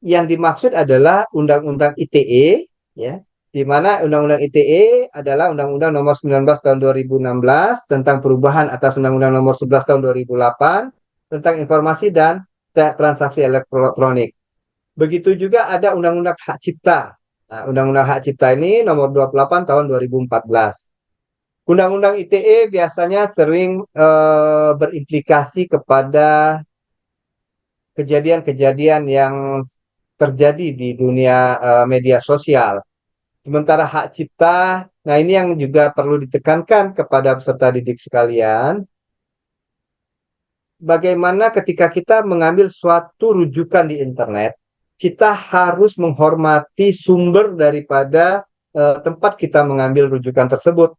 yang dimaksud adalah Undang-Undang ITE, ya, di mana Undang-Undang ITE adalah Undang-Undang Nomor 19 Tahun 2016 tentang perubahan atas Undang-Undang Nomor 11 Tahun 2008 tentang informasi dan transaksi elektronik. Begitu juga ada Undang-Undang Hak Cipta. Nah, Undang-Undang Hak Cipta ini nomor 28 tahun 2014. Undang-Undang ITE biasanya sering berimplikasi kepada kejadian-kejadian yang terjadi di dunia media sosial. Sementara hak cipta, nah ini yang juga perlu ditekankan kepada peserta didik sekalian. Bagaimana ketika kita mengambil suatu rujukan di internet, kita harus menghormati sumber daripada tempat kita mengambil rujukan tersebut.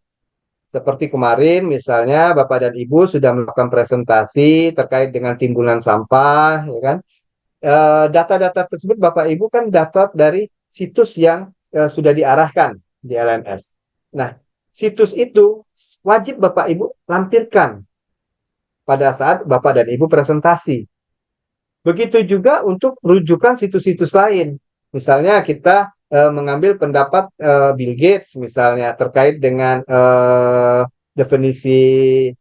Seperti kemarin misalnya Bapak dan Ibu sudah melakukan presentasi terkait dengan timbunan sampah, ya kan? Data-data tersebut Bapak Ibu kan data dari situs yang sudah diarahkan di LMS. Nah, situs itu wajib Bapak Ibu lampirkan pada saat Bapak dan Ibu presentasi. Begitu juga untuk rujukan situs-situs lain. Misalnya kita mengambil pendapat Bill Gates misalnya terkait dengan definisi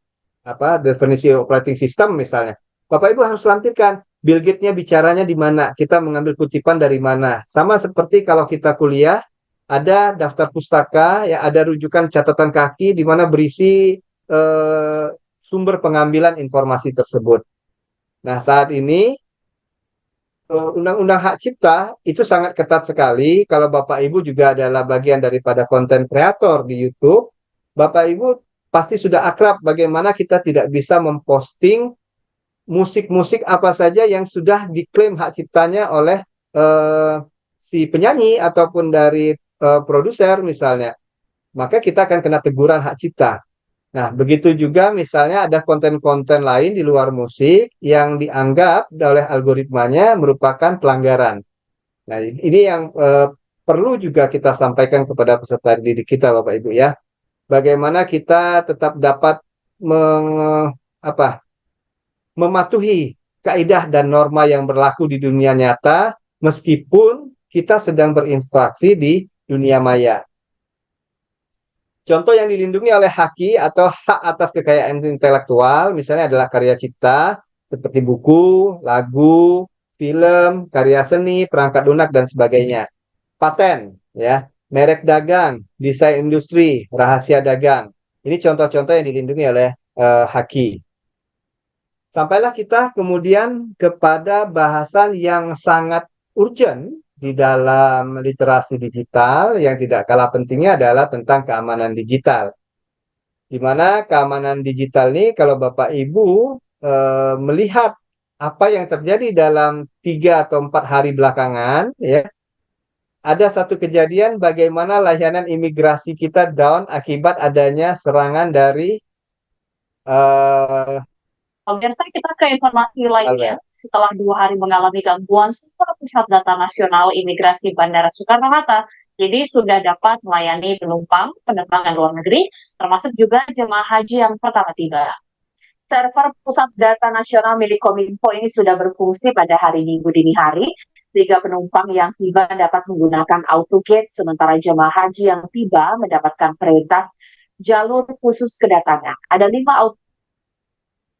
operating system misalnya. Bapak Ibu harus lampirkan Bill Gates-nya bicaranya di mana, kita mengambil kutipan dari mana. Sama seperti kalau kita kuliah, ada daftar pustaka, ya ada rujukan catatan kaki di mana berisi sumber pengambilan informasi tersebut. Nah, saat ini Undang-Undang Hak Cipta itu sangat ketat sekali. Kalau Bapak Ibu juga adalah bagian daripada konten kreator di YouTube, Bapak Ibu pasti sudah akrab bagaimana kita tidak bisa memposting musik-musik apa saja yang sudah diklaim hak ciptanya oleh si penyanyi ataupun dari produser misalnya. Maka kita akan kena teguran hak cipta. Nah, begitu juga misalnya ada konten-konten lain di luar musik yang dianggap oleh algoritmanya merupakan pelanggaran. Nah, ini yang perlu juga kita sampaikan kepada peserta didik kita, Bapak Ibu ya. Bagaimana kita tetap dapat mematuhi kaidah dan norma yang berlaku di dunia nyata, meskipun kita sedang berinteraksi di dunia maya. Contoh yang dilindungi oleh haki atau hak atas kekayaan intelektual, misalnya adalah karya cipta, seperti buku, lagu, film, karya seni, perangkat lunak, dan sebagainya. Paten, ya, merek dagang, desain industri, rahasia dagang. Ini contoh-contoh yang dilindungi oleh haki. Sampailah kita kemudian kepada bahasan yang sangat urgent di dalam literasi digital, yang tidak kalah pentingnya adalah tentang keamanan digital. Di mana keamanan digital ini, kalau Bapak Ibu melihat apa yang terjadi dalam 3 atau 4 hari belakangan, ya, ada satu kejadian bagaimana layanan imigrasi kita down akibat adanya serangan dari Pemirsa, kita ke informasi lainnya. malware. Setelah 2 hari mengalami gangguan, sistem Pusat Data Nasional Imigrasi Bandara Soekarno-Hatta jadi sudah dapat melayani penumpang penerbangan luar negeri, termasuk juga jemaah haji yang pertama tiba. Server Pusat Data Nasional milik Kominfo ini sudah berfungsi pada hari Minggu dini hari, sehingga penumpang yang tiba dapat menggunakan AutoGate, sementara jemaah haji yang tiba mendapatkan prioritas jalur khusus kedatangan. Ada 5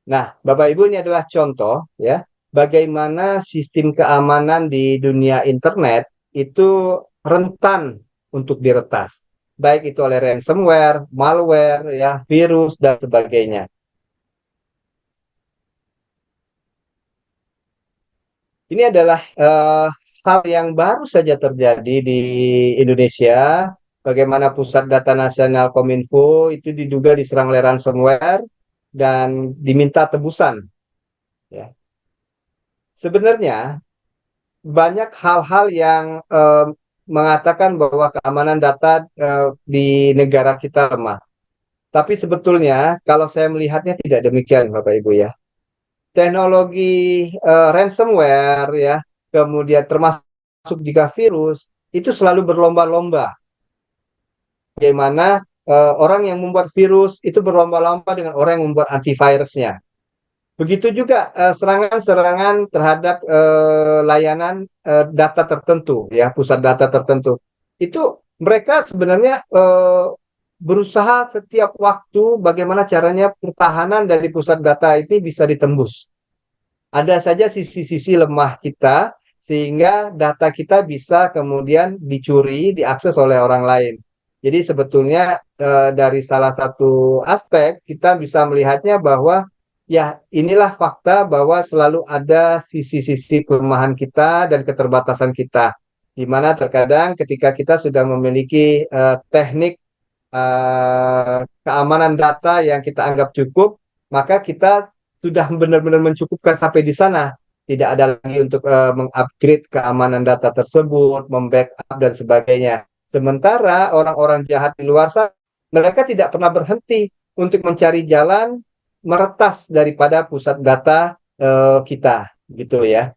Nah, Bapak Ibu, ini adalah contoh, ya, bagaimana sistem keamanan di dunia internet itu rentan untuk diretas, baik itu oleh ransomware, malware, ya, virus, dan sebagainya. Ini adalah hal yang baru saja terjadi di Indonesia, bagaimana Pusat Data Nasional Kominfo itu diduga diserang oleh ransomware dan diminta tebusan. Ya. Sebenarnya banyak hal-hal yang mengatakan bahwa keamanan data di negara kita lemah. Tapi sebetulnya kalau saya melihatnya tidak demikian, Bapak Ibu, ya. Teknologi ransomware, ya, kemudian termasuk juga virus, itu selalu berlomba-lomba. Bagaimana orang yang membuat virus itu berlomba-lomba dengan orang yang membuat antivirusnya. Begitu juga serangan-serangan terhadap layanan data tertentu, ya, pusat data tertentu. Itu mereka sebenarnya berusaha setiap waktu bagaimana caranya pertahanan dari pusat data ini bisa ditembus. Ada saja sisi-sisi lemah kita sehingga data kita bisa kemudian dicuri, diakses oleh orang lain. Jadi sebetulnya dari salah satu aspek kita bisa melihatnya bahwa ya inilah fakta bahwa selalu ada sisi-sisi kelemahan kita dan keterbatasan kita. Di mana terkadang ketika kita sudah memiliki teknik keamanan data yang kita anggap cukup, maka kita sudah benar-benar mencukupkan sampai di sana. Tidak ada lagi untuk mengupgrade keamanan data tersebut, membackup dan sebagainya. Sementara orang-orang jahat di luar sana, mereka tidak pernah berhenti untuk mencari jalan meretas daripada pusat data kita, gitu ya.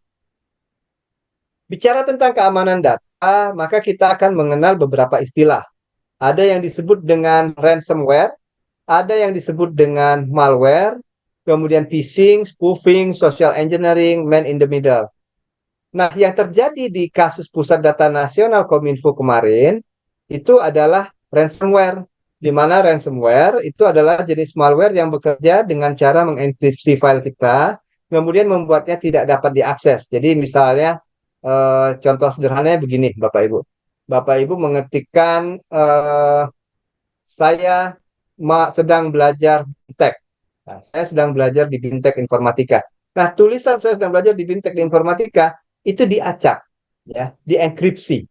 Bicara tentang keamanan data, maka kita akan mengenal beberapa istilah. Ada yang disebut dengan ransomware, ada yang disebut dengan malware, kemudian phishing, spoofing, social engineering, man in the middle. Nah, yang terjadi di kasus Pusat Data Nasional Kominfo kemarin itu adalah ransomware, di mana ransomware itu adalah jenis malware yang bekerja dengan cara mengenkripsi file kita, kemudian membuatnya tidak dapat diakses. Jadi misalnya contoh sederhananya begini, Bapak Ibu. Bapak Ibu mengetikkan saya sedang belajar BIMTEK. Nah, saya sedang belajar di BIMTEK Informatika. Nah, tulisan saya sedang belajar di BIMTEK di Informatika itu diacak, ya, dienkripsi.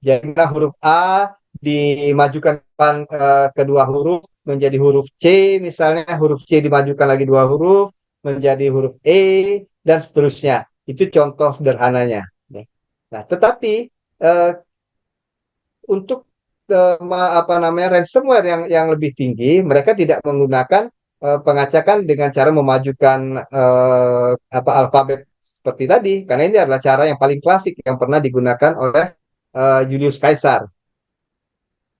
Jadi huruf A dimajukan depan kedua huruf menjadi huruf C, misalnya huruf C dimajukan lagi 2 huruf menjadi huruf E, dan seterusnya. Itu contoh sederhananya. Nah, tetapi untuk ransomware yang lebih tinggi, mereka tidak menggunakan pengacakan dengan cara memajukan alfabet seperti tadi, karena ini adalah cara yang paling klasik yang pernah digunakan oleh Julius Caesar.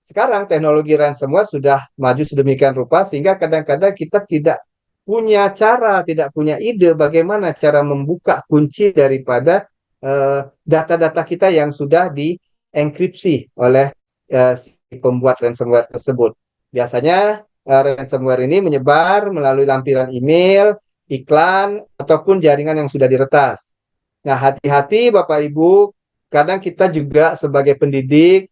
Sekarang teknologi ransomware sudah maju sedemikian rupa sehingga kadang-kadang kita tidak punya cara, tidak punya ide bagaimana cara membuka kunci daripada data-data kita yang sudah dienkripsi oleh si pembuat ransomware tersebut. Biasanya ransomware ini menyebar melalui lampiran email, iklan, ataupun jaringan yang sudah diretas. Nah, hati-hati Bapak Ibu, kadang kita juga sebagai pendidik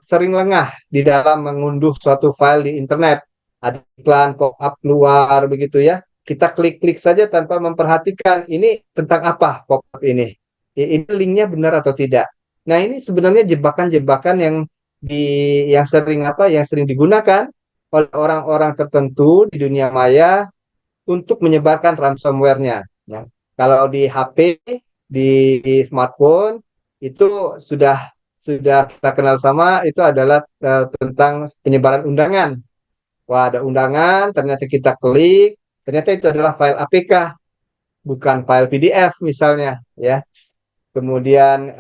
sering lengah di dalam mengunduh suatu file di internet. Ada iklan pop-up keluar begitu ya. Kita klik-klik saja tanpa memperhatikan ini tentang apa pop-up ini. Ini linknya benar atau tidak. Nah, ini sebenarnya jebakan-jebakan yang sering digunakan oleh orang-orang tertentu di dunia maya untuk menyebarkan ransomware-nya. Ya. Kalau di HP, di smartphone itu sudah kita kenal sama, itu adalah tentang penyebaran undangan. Wah, ada undangan, ternyata kita klik, ternyata itu adalah file APK, bukan file PDF misalnya, ya. Kemudian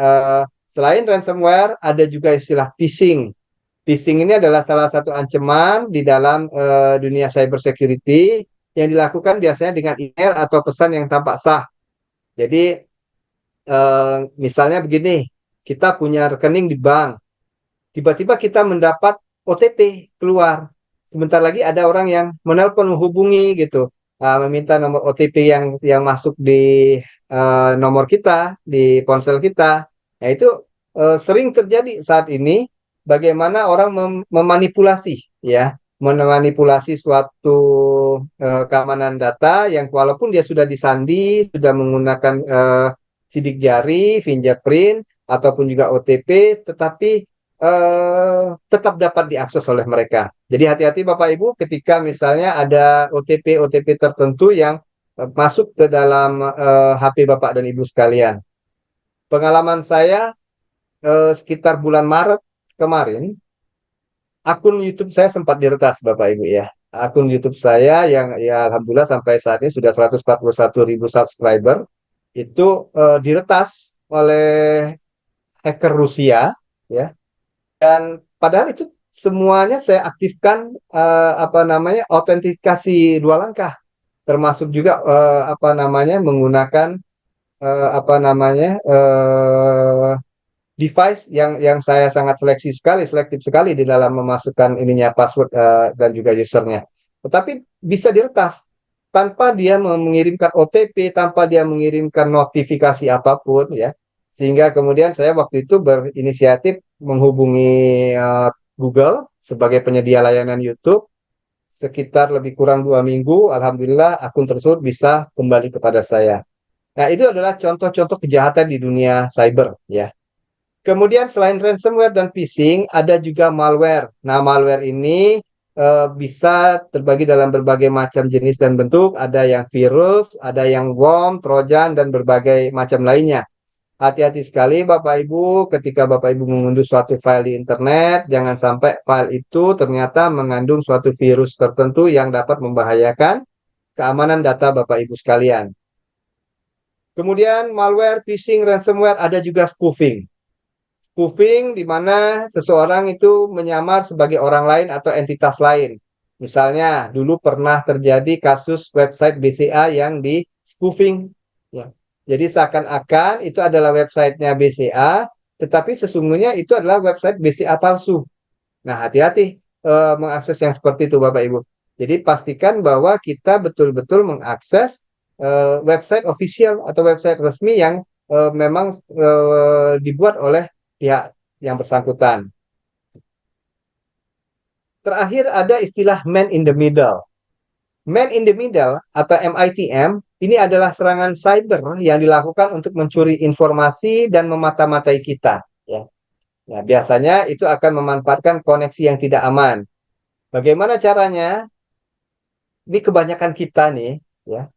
selain ransomware, ada juga istilah phishing. Phishing ini adalah salah satu ancaman di dalam dunia cyber security yang dilakukan biasanya dengan email atau pesan yang tampak sah. Jadi misalnya begini, kita punya rekening di bank, tiba-tiba kita mendapat OTP keluar. Sebentar lagi ada orang yang menelpon menghubungi gitu, meminta nomor OTP yang masuk di nomor kita di ponsel kita. Nah, itu sering terjadi saat ini. Bagaimana orang memanipulasi, ya, memanipulasi suatu keamanan data yang walaupun dia sudah disandi, sudah menggunakan sidik jari, fingerprint, ataupun juga OTP, tetapi tetap dapat diakses oleh mereka. Jadi hati-hati Bapak Ibu ketika misalnya ada OTP tertentu yang masuk ke dalam HP Bapak dan Ibu sekalian. Pengalaman saya sekitar bulan Maret kemarin, akun YouTube saya sempat diretas Bapak Ibu ya. Akun YouTube saya yang ya alhamdulillah sampai saat ini sudah 141.000 subscriber, itu diretas oleh hacker Rusia, ya. Dan padahal itu semuanya saya aktifkan autentikasi 2 langkah, termasuk juga menggunakan device yang saya sangat selektif sekali di dalam memasukkan ininya password dan juga usernya. Tetapi bisa diretas tanpa dia mengirimkan OTP, tanpa dia mengirimkan notifikasi apapun, ya. Sehingga kemudian saya waktu itu berinisiatif menghubungi Google sebagai penyedia layanan YouTube. Sekitar lebih kurang 2 minggu, alhamdulillah akun tersebut bisa kembali kepada saya. Nah, itu adalah contoh-contoh kejahatan di dunia cyber, ya. Kemudian selain ransomware dan phishing, ada juga malware. Nah, malware ini bisa terbagi dalam berbagai macam jenis dan bentuk. Ada yang virus, ada yang worm, trojan, dan berbagai macam lainnya. Hati-hati sekali Bapak Ibu ketika Bapak Ibu mengunduh suatu file di internet, jangan sampai file itu ternyata mengandung suatu virus tertentu yang dapat membahayakan keamanan data Bapak Ibu sekalian. Kemudian malware, phishing, ransomware, ada juga spoofing. Spoofing di mana seseorang itu menyamar sebagai orang lain atau entitas lain. Misalnya, dulu pernah terjadi kasus website BCA yang di spoofing. Ya. Jadi seakan-akan itu adalah websitenya BCA, tetapi sesungguhnya itu adalah website BCA palsu. Nah, hati-hati mengakses yang seperti itu Bapak Ibu. Jadi pastikan bahwa kita betul-betul mengakses website official atau website resmi yang memang dibuat oleh pihak yang bersangkutan. Terakhir ada istilah man in the middle. Man in the middle atau MITM ini adalah serangan cyber yang dilakukan untuk mencuri informasi dan memata-matai kita. Ya. Nah, biasanya itu akan memanfaatkan koneksi yang tidak aman. Bagaimana caranya? Ini kebanyakan kita nih, ya,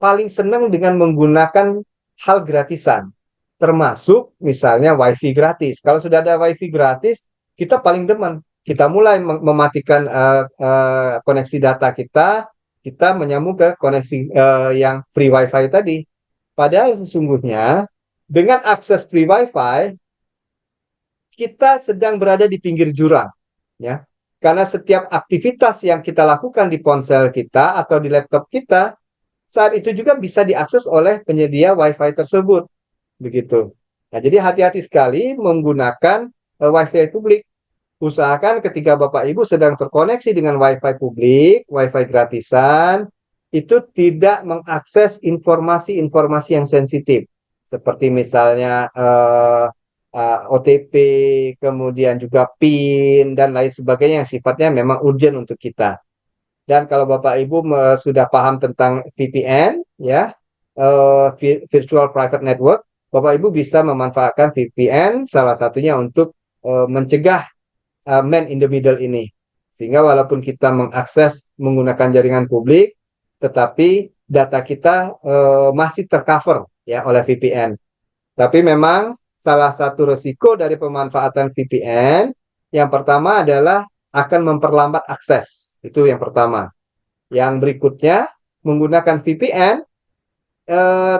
paling senang dengan menggunakan hal gratisan. Termasuk misalnya WiFi gratis. Kalau sudah ada WiFi gratis, kita paling demen. Kita mulai mematikan koneksi data kita menyambung ke koneksi yang free WiFi tadi. Padahal sesungguhnya dengan akses free WiFi, kita sedang berada di pinggir jurang. Ya. Karena setiap aktivitas yang kita lakukan di ponsel kita atau di laptop kita, saat itu juga bisa diakses oleh penyedia Wi-Fi tersebut. Begitu. Nah, jadi hati-hati sekali menggunakan Wi-Fi publik. Usahakan ketika Bapak Ibu sedang terkoneksi dengan Wi-Fi publik, Wi-Fi gratisan, itu tidak mengakses informasi-informasi yang sensitif. Seperti misalnya OTP, kemudian juga PIN, dan lain sebagainya yang sifatnya memang urgent untuk kita. Dan kalau Bapak Ibu sudah paham tentang VPN, ya, Virtual Private Network, Bapak Ibu bisa memanfaatkan VPN salah satunya untuk mencegah man in the middle ini. Sehingga walaupun kita mengakses menggunakan jaringan publik, tetapi data kita masih tercover ya oleh VPN. Tapi memang salah satu resiko dari pemanfaatan VPN, yang pertama adalah akan memperlambat akses. Itu yang pertama. Yang berikutnya, menggunakan VPN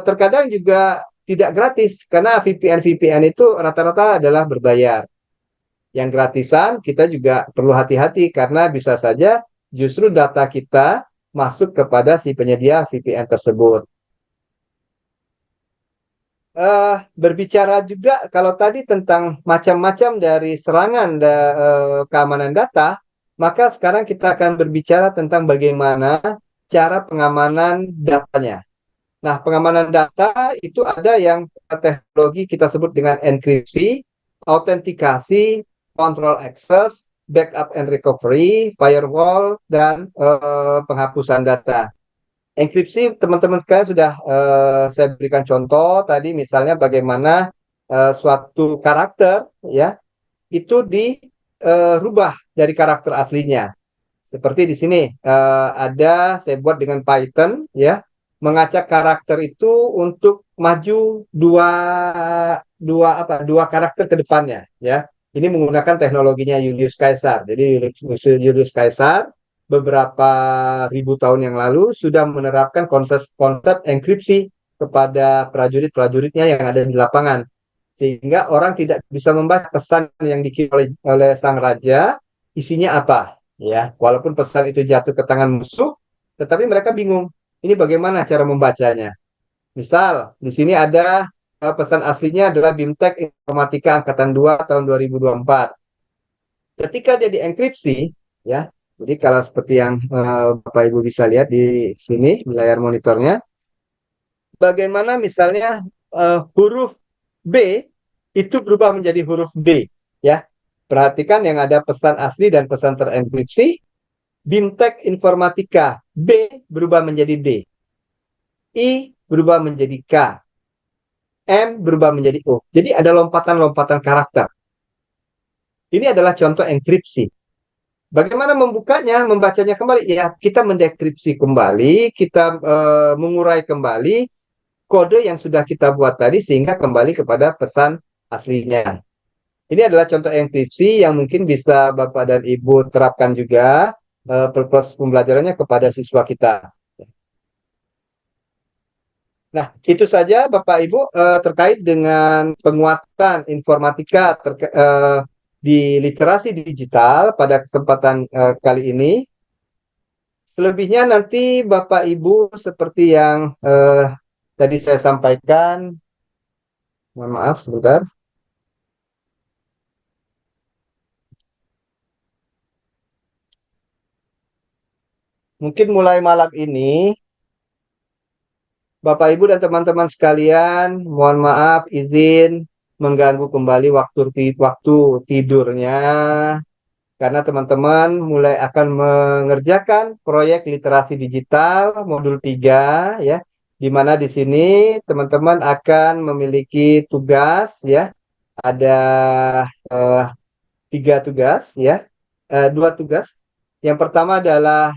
terkadang juga tidak gratis, karena VPN itu rata-rata adalah berbayar. Yang gratisan kita juga perlu hati-hati, karena bisa saja justru data kita masuk kepada si penyedia VPN tersebut. Berbicara juga kalau tadi tentang macam-macam dari serangan keamanan data, maka sekarang kita akan berbicara tentang bagaimana cara pengamanan datanya. Nah, pengamanan data itu ada yang teknologi kita sebut dengan enkripsi, autentikasi, control access, backup and recovery, firewall, dan penghapusan data. Enkripsi, teman-teman sekalian sudah saya berikan contoh tadi, misalnya bagaimana suatu karakter ya itu dirubah dari karakter aslinya. Seperti di sini ada saya buat dengan Python ya, mengacak karakter itu untuk maju dua karakter ke depannya ya. Ini menggunakan teknologinya Julius Caesar. Jadi Julius Caesar beberapa ribu tahun yang lalu sudah menerapkan konsep enkripsi kepada prajurit-prajuritnya yang ada di lapangan, sehingga orang tidak bisa membaca pesan yang dikirim oleh sang raja isinya apa ya. Walaupun pesan itu jatuh ke tangan musuh, tetapi mereka bingung ini bagaimana cara membacanya. Misal di sini ada pesan aslinya adalah BIMTEK Informatika Angkatan 2 tahun 2024. Ketika dia dienkripsi ya, jadi kalau seperti yang Bapak Ibu bisa lihat di sini di layar monitornya, bagaimana misalnya huruf B itu berubah menjadi huruf D ya. Perhatikan yang ada pesan asli dan pesan terenkripsi. BIMTEK Informatika B berubah menjadi D, I berubah menjadi K, M berubah menjadi O. Jadi ada lompatan-lompatan karakter. Ini adalah contoh enkripsi. Bagaimana membukanya, membacanya kembali? Ya, kita mendekripsi kembali, kita mengurai kembali kode yang sudah kita buat tadi sehingga kembali kepada pesan aslinya. Ini adalah contoh enkripsi yang mungkin bisa Bapak dan Ibu terapkan juga proses pembelajarannya kepada siswa kita. Nah, itu saja Bapak Ibu terkait dengan penguatan informatika di literasi digital pada kesempatan kali ini. Selebihnya nanti Bapak Ibu seperti yang tadi saya sampaikan, mohon maaf sebentar. Mungkin mulai malam ini, Bapak Ibu dan teman-teman sekalian, mohon maaf izin mengganggu kembali waktu tidurnya, karena teman-teman mulai akan mengerjakan proyek literasi digital modul 3 ya, di mana di sini teman-teman akan memiliki tugas ya, ada 3 tugas ya, 2 tugas. Yang pertama adalah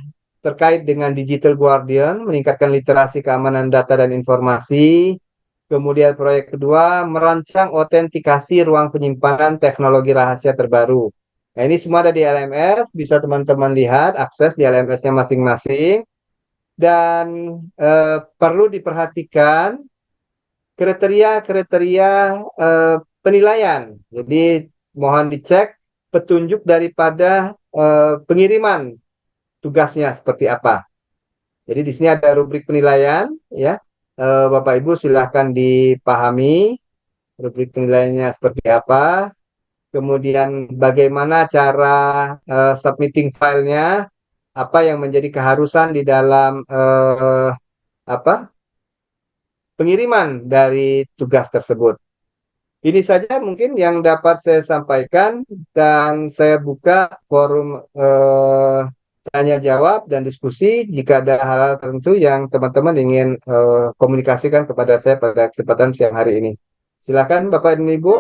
terkait dengan Digital Guardian, meningkatkan literasi keamanan data dan informasi. Kemudian proyek kedua, merancang autentikasi ruang penyimpanan teknologi rahasia terbaru. Nah, ini semua ada di LMS, bisa teman-teman lihat, akses di LMS-nya masing-masing. Dan perlu diperhatikan kriteria-kriteria penilaian. Jadi mohon dicek petunjuk daripada pengiriman tugasnya seperti apa. Jadi di sini ada rubrik penilaian, ya. Bapak Ibu silahkan dipahami rubrik penilaiannya seperti apa. Kemudian bagaimana cara submitting filenya, apa yang menjadi keharusan di dalam apa pengiriman dari tugas tersebut. Ini saja mungkin yang dapat saya sampaikan dan saya buka forum tanya jawab dan diskusi jika ada hal-hal tertentu yang teman-teman ingin komunikasikan kepada saya pada kesempatan siang hari ini. Silakan Bapak dan Ibu.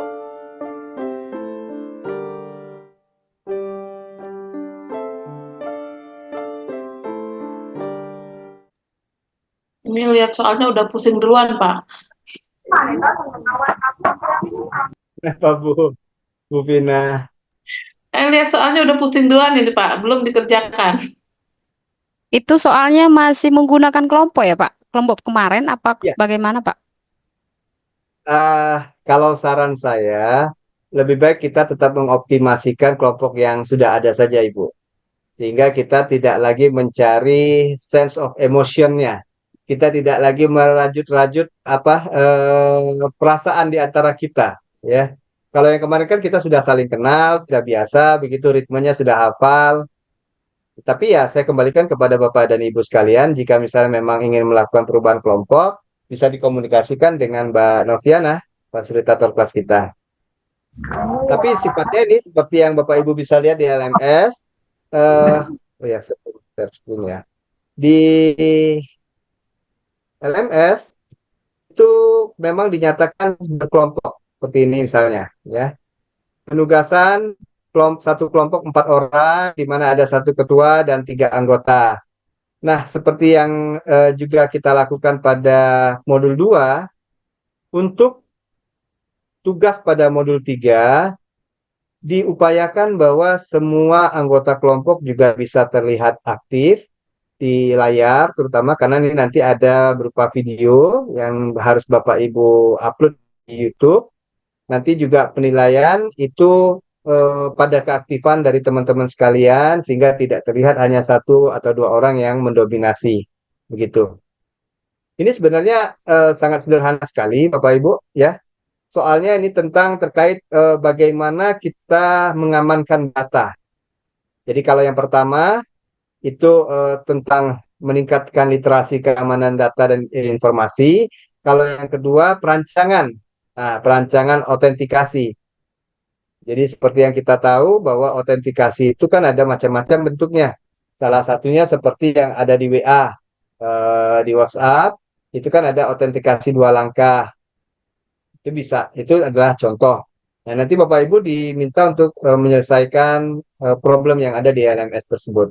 Ini lihat soalnya udah pusing duluan, Pak. Kenapa Bu Vina? Lihat soalnya udah pusing duluan ini, Pak. Belum dikerjakan. Itu soalnya masih menggunakan kelompok ya, Pak? Kelompok kemarin apa Ya. bagaimana, Pak? Kalau saran saya, lebih baik kita tetap mengoptimasikan kelompok yang sudah ada saja, Ibu. Sehingga kita tidak lagi mencari sense of emotion-nya. Kita tidak lagi merajut-rajut perasaan di antara kita, ya. Kalau yang kemarin kan kita sudah saling kenal, sudah biasa, begitu ritmenya sudah hafal. Tapi ya saya kembalikan kepada Bapak dan Ibu sekalian, jika misalnya memang ingin melakukan perubahan kelompok, bisa dikomunikasikan dengan Mbak Noviana, fasilitator kelas kita. Tapi sifatnya ini seperti yang Bapak Ibu bisa lihat di LMS, oh ya, share screen ya. Di LMS itu memang dinyatakan berkelompok seperti ini misalnya, ya. Penugasan satu kelompok 4 orang, di mana ada 1 ketua dan 3 anggota. Nah, seperti yang juga kita lakukan pada modul 2, untuk tugas pada modul 3, diupayakan bahwa semua anggota kelompok juga bisa terlihat aktif di layar, terutama karena ini nanti ada berupa video yang harus Bapak Ibu upload di YouTube. Nanti juga penilaian itu pada keaktifan dari teman-teman sekalian, sehingga tidak terlihat hanya 1 atau 2 orang yang mendominasi, begitu. Ini sebenarnya sangat sederhana sekali, Bapak Ibu, ya. Soalnya ini terkait bagaimana kita mengamankan data. Jadi kalau yang pertama itu tentang meningkatkan literasi keamanan data dan informasi. Kalau yang kedua perancangan, perancangan autentikasi. Jadi seperti yang kita tahu bahwa autentikasi itu kan ada macam-macam bentuknya. Salah satunya seperti yang ada di WA, di WhatsApp, itu kan ada autentikasi 2 langkah. Itu bisa, itu adalah contoh. Nah, nanti Bapak Ibu diminta untuk menyelesaikan problem yang ada di LMS tersebut.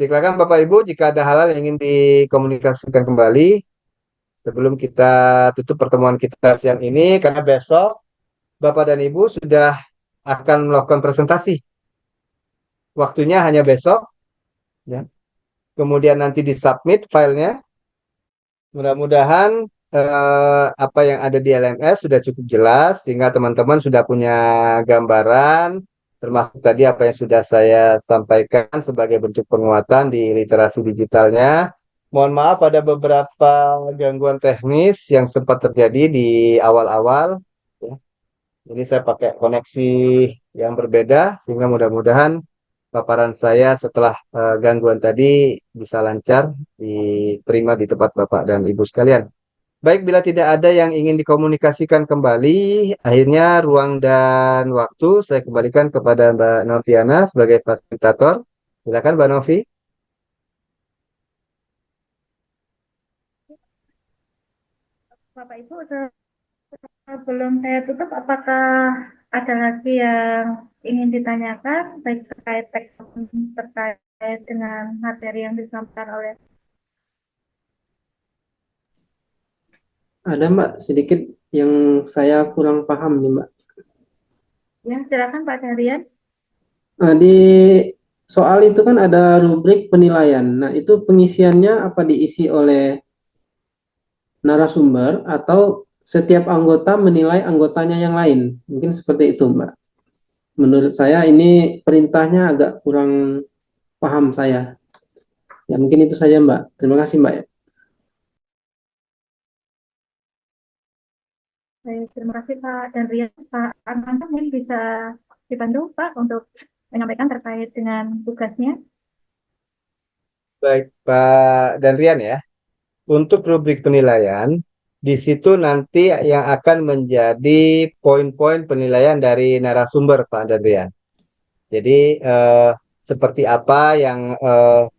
Silakan Bapak Ibu jika ada hal-hal yang ingin dikomunikasikan kembali sebelum kita tutup pertemuan kita siang ini, karena besok Bapak dan Ibu sudah akan melakukan presentasi. Waktunya hanya besok, ya. Kemudian nanti disubmit filenya. Mudah-mudahan apa yang ada di LMS sudah cukup jelas, sehingga teman-teman sudah punya gambaran, termasuk tadi apa yang sudah saya sampaikan sebagai bentuk penguatan di literasi digitalnya. Mohon maaf ada beberapa gangguan teknis yang sempat terjadi di awal-awal. Ini saya pakai koneksi yang berbeda, sehingga mudah-mudahan paparan saya setelah gangguan tadi bisa lancar diterima di tempat Bapak dan Ibu sekalian. Baik, bila tidak ada yang ingin dikomunikasikan kembali, akhirnya ruang dan waktu saya kembalikan kepada Mbak Noviana sebagai fasilitator. Silakan Mbak Novi. Bapak Ibu, sebelum saya tutup, apakah ada lagi yang ingin ditanyakan, baik terkait dengan materi yang disampaikan oleh? Ada Mbak, sedikit yang saya kurang paham nih Mbak. Ya, silakan Pak Darian. Di soal itu kan ada rubrik penilaian. Nah, itu pengisiannya apa diisi oleh narasumber atau setiap anggota menilai anggotanya yang lain? Mungkin seperti itu Mbak. menurut saya ini perintahnya agak kurang paham saya. Ya mungkin itu saja Mbak. Terima kasih Mbak ya. Baik, terima kasih Pak dan Rian. Pak Armando mungkin bisa dibantu Pak untuk menyampaikan terkait dengan tugasnya. Baik, Pak dan Rian ya. Untuk rubrik penilaian, di situ nanti yang akan menjadi poin-poin penilaian dari narasumber, Pak dan Rian. Jadi, seperti apa yang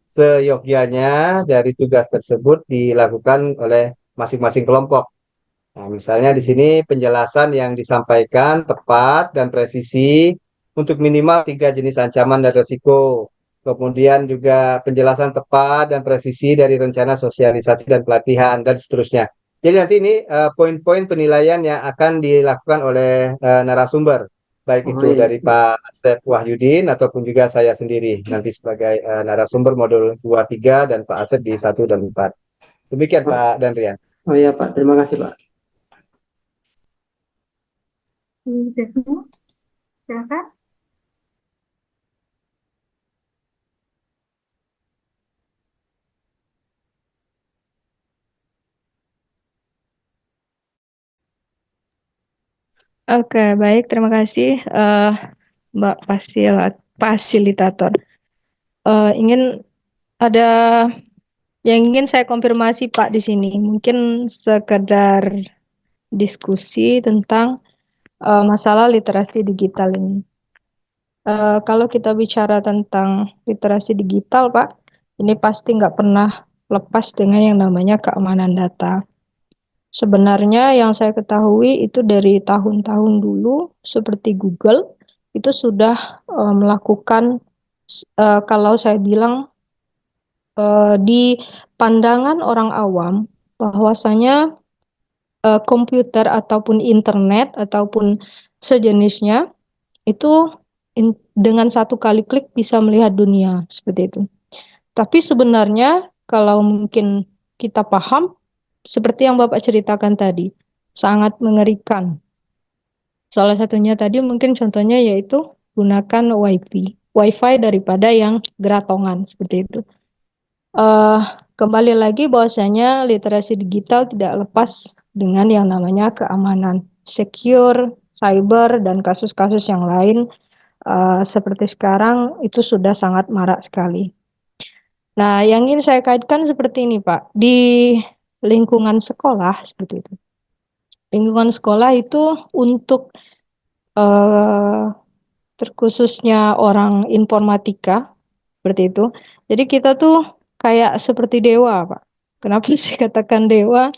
seyogyanya dari tugas tersebut dilakukan oleh masing-masing kelompok. Nah, misalnya di sini penjelasan yang disampaikan tepat dan presisi untuk minimal 3 jenis ancaman dan risiko. Kemudian juga penjelasan tepat dan presisi dari rencana sosialisasi dan pelatihan dan seterusnya. Jadi nanti ini poin-poin penilaian yang akan dilakukan oleh narasumber, baik Oh, itu iya. dari Pak Asep Wahyudin ataupun juga saya sendiri nanti sebagai narasumber modul 2, 3 dan Pak Asep di 1 dan 4. Demikian Pak dan Rian. Oh iya Pak, terima kasih Pak. Bu Desmo, silakan. Oke, baik, terima kasih Mbak Fasilitator. Ingin ada yang ingin saya konfirmasi Pak di sini. Mungkin sekedar diskusi tentang masalah literasi digital ini. Kalau kita bicara tentang literasi digital, Pak, ini pasti nggak pernah lepas dengan yang namanya keamanan data. Sebenarnya yang saya ketahui itu dari tahun-tahun dulu, seperti Google, itu sudah melakukan, kalau saya bilang, di pandangan orang awam, bahwasanya komputer ataupun internet ataupun sejenisnya itu dengan satu kali klik bisa melihat dunia seperti itu. Tapi sebenarnya kalau mungkin kita paham seperti yang Bapak ceritakan tadi, sangat mengerikan. Salah satunya tadi mungkin contohnya yaitu gunakan WiFi daripada yang geratongan seperti itu. Eh, Kembali lagi bahwasanya literasi digital tidak lepas dengan yang namanya keamanan, secure, cyber, dan kasus-kasus yang lain seperti sekarang itu sudah sangat marak sekali. Nah, yang ingin saya kaitkan seperti ini, Pak. Di lingkungan sekolah seperti itu. Lingkungan sekolah itu untuk eh, terkhususnya orang informatika seperti itu. Jadi kita tuh kayak seperti dewa, Pak. Kenapa saya katakan dewa?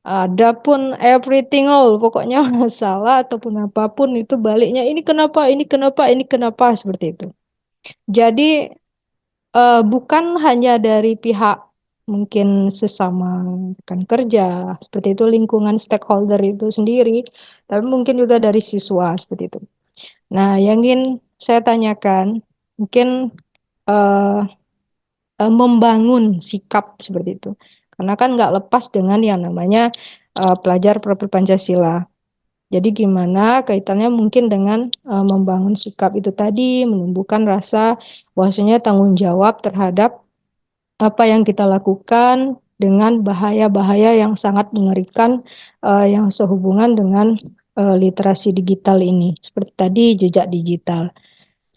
Ada pun everything all, pokoknya masalah ataupun apapun itu baliknya ini kenapa, ini kenapa, ini kenapa seperti itu. Jadi bukan hanya dari pihak mungkin sesama rekan kerja, seperti itu lingkungan stakeholder itu sendiri, tapi mungkin juga dari siswa seperti itu. Nah, yang ingin saya tanyakan, mungkin eh, membangun sikap seperti itu. Karena kan nggak lepas dengan yang namanya pelajar profil Pancasila. Jadi gimana kaitannya mungkin dengan membangun sikap itu tadi, menumbuhkan rasa bahwasanya tanggung jawab terhadap apa yang kita lakukan dengan bahaya-bahaya yang sangat mengerikan yang sehubungan dengan literasi digital ini. Seperti tadi jejak digital.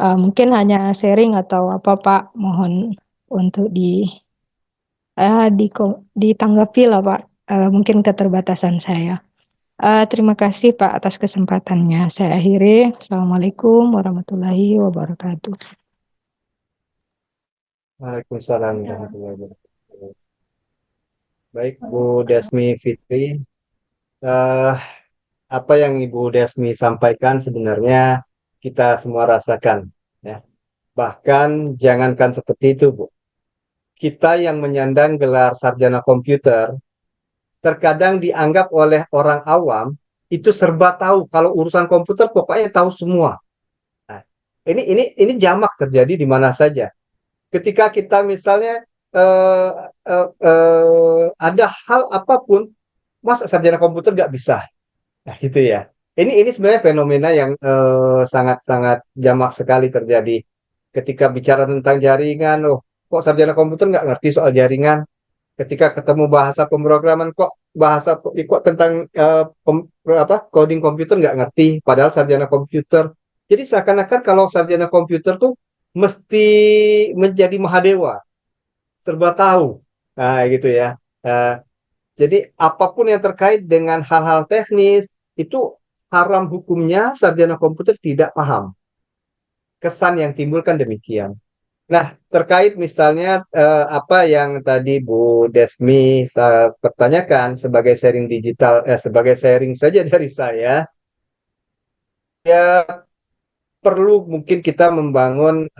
Mungkin hanya sharing atau apa Pak, mohon untuk ditanggapi lah Pak, mungkin keterbatasan saya. Terima kasih Pak atas kesempatannya. Saya akhiri. Assalamualaikum warahmatullahi wabarakatuh. Waalaikumsalam warahmatullahi wabarakatuh. Baik, Bu Desmi Fitri, apa yang Ibu Desmi sampaikan sebenarnya kita semua rasakan, ya. Bahkan jangankan seperti itu, Bu. Kita yang menyandang gelar sarjana komputer terkadang dianggap oleh orang awam itu serba tahu. Kalau urusan komputer pokoknya tahu semua. Nah, ini jamak terjadi di mana saja. Ketika kita misalnya ada hal apapun, masa sarjana komputer nggak bisa? Nah, gitu ya. Ini sebenarnya fenomena yang sangat-sangat jamak sekali terjadi. Ketika bicara tentang jaringan, oh, kok sarjana komputer nggak ngerti soal jaringan. Ketika ketemu bahasa pemrograman, kok tentang coding komputer nggak ngerti, padahal sarjana komputer. Jadi seakan-akan kalau sarjana komputer tuh mesti menjadi mahadewa, serba tahu. Nah, gitu ya. Jadi apapun yang terkait dengan hal-hal teknis itu haram hukumnya sarjana komputer tidak paham. Kesan yang timbul kan demikian. Nah, terkait misalnya apa yang tadi Bu Desmi pertanyakan sebagai sharing digital, sebagai sharing saja dari saya, ya perlu mungkin kita membangun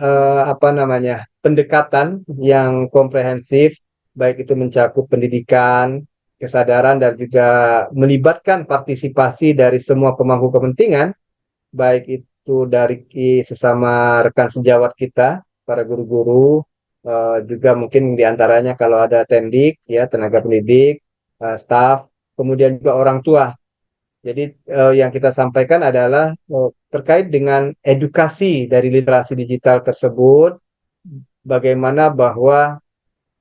apa namanya pendekatan yang komprehensif, baik itu mencakup pendidikan, kesadaran, dan juga melibatkan partisipasi dari semua pemangku kepentingan, baik itu dari sesama rekan sejawat kita, para guru-guru, juga mungkin diantaranya kalau ada tendik, ya tenaga pendidik, staf, kemudian juga orang tua. Jadi yang kita sampaikan adalah terkait dengan edukasi dari literasi digital tersebut, bagaimana bahwa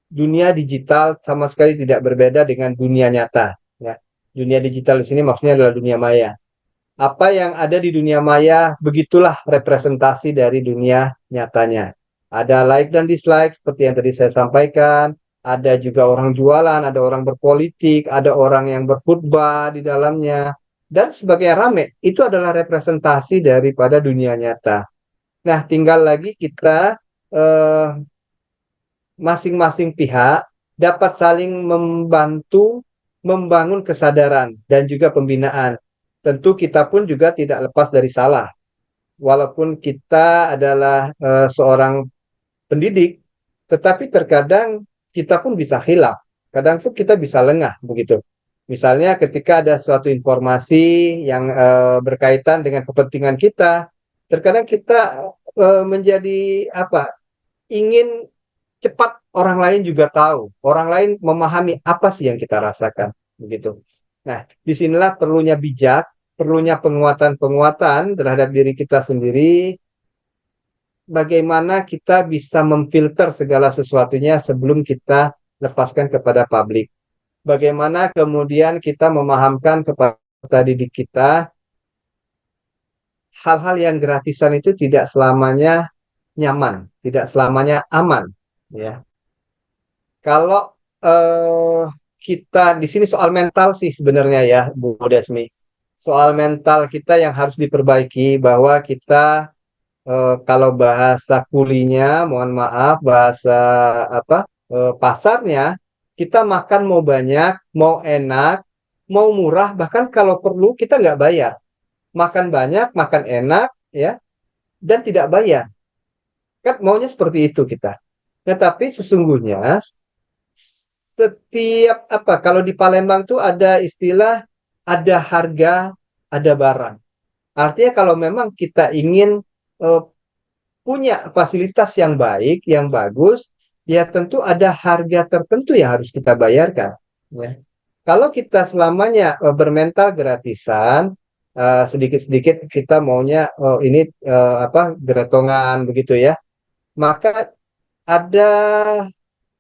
dunia digital sama sekali tidak berbeda dengan dunia nyata. Ya. Dunia digital di sini maksudnya adalah dunia maya. Apa yang ada di dunia maya, begitulah representasi dari dunia nyatanya. Ada like dan dislike seperti yang tadi saya sampaikan, ada juga orang jualan, ada orang berpolitik, ada orang yang berkhutbah di dalamnya, dan sebagainya rame. Itu adalah representasi daripada dunia nyata. Nah, tinggal lagi kita masing-masing pihak dapat saling membantu membangun kesadaran dan juga pembinaan. Tentu kita pun juga tidak lepas dari salah. Walaupun kita adalah seorang pendidik, tetapi terkadang kita pun bisa hilaf. Kadang pun kita bisa lengah begitu. Misalnya ketika ada suatu informasi yang berkaitan dengan kepentingan kita, terkadang kita menjadi apa? Ingin cepat orang lain juga tahu, orang lain memahami apa sih yang kita rasakan begitu. Nah, disinilah perlunya bijak, perlunya penguatan-penguatan terhadap diri kita sendiri, bagaimana kita bisa memfilter segala sesuatunya sebelum kita lepaskan kepada publik. Bagaimana kemudian kita memahamkan kepada didik kita, hal-hal yang gratisan itu tidak selamanya nyaman, tidak selamanya aman. Ya, kalau kita di sini soal mental sih sebenarnya ya, Bu Desmi. Soal mental kita yang harus diperbaiki, bahwa kita kalau bahasa kulinya, mohon maaf, bahasa apa pasarnya, kita makan mau banyak, mau enak, mau murah, bahkan kalau perlu kita nggak bayar. Makan banyak, makan enak, ya, dan tidak bayar. Kan maunya seperti itu kita. Tetapi sesungguhnya setiap apa kalau di Palembang tuh ada istilah ada harga, ada barang. Artinya kalau memang kita ingin punya fasilitas yang baik, yang bagus, ya tentu ada harga tertentu yang harus kita bayarkan. Ya. Kalau kita selamanya bermental gratisan, sedikit-sedikit kita maunya ini apa geretongan begitu ya, maka ada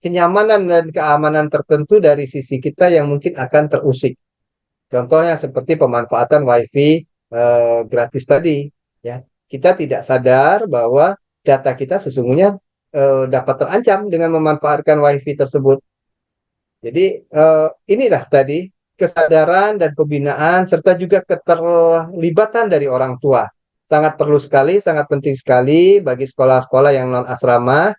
kenyamanan dan keamanan tertentu dari sisi kita yang mungkin akan terusik. Contohnya seperti pemanfaatan WiFi gratis tadi. Ya, kita tidak sadar bahwa data kita sesungguhnya dapat terancam dengan memanfaatkan WiFi tersebut. Jadi inilah tadi kesadaran dan pembinaan serta juga keterlibatan dari orang tua. Sangat perlu sekali, sangat penting sekali bagi sekolah-sekolah yang non asrama.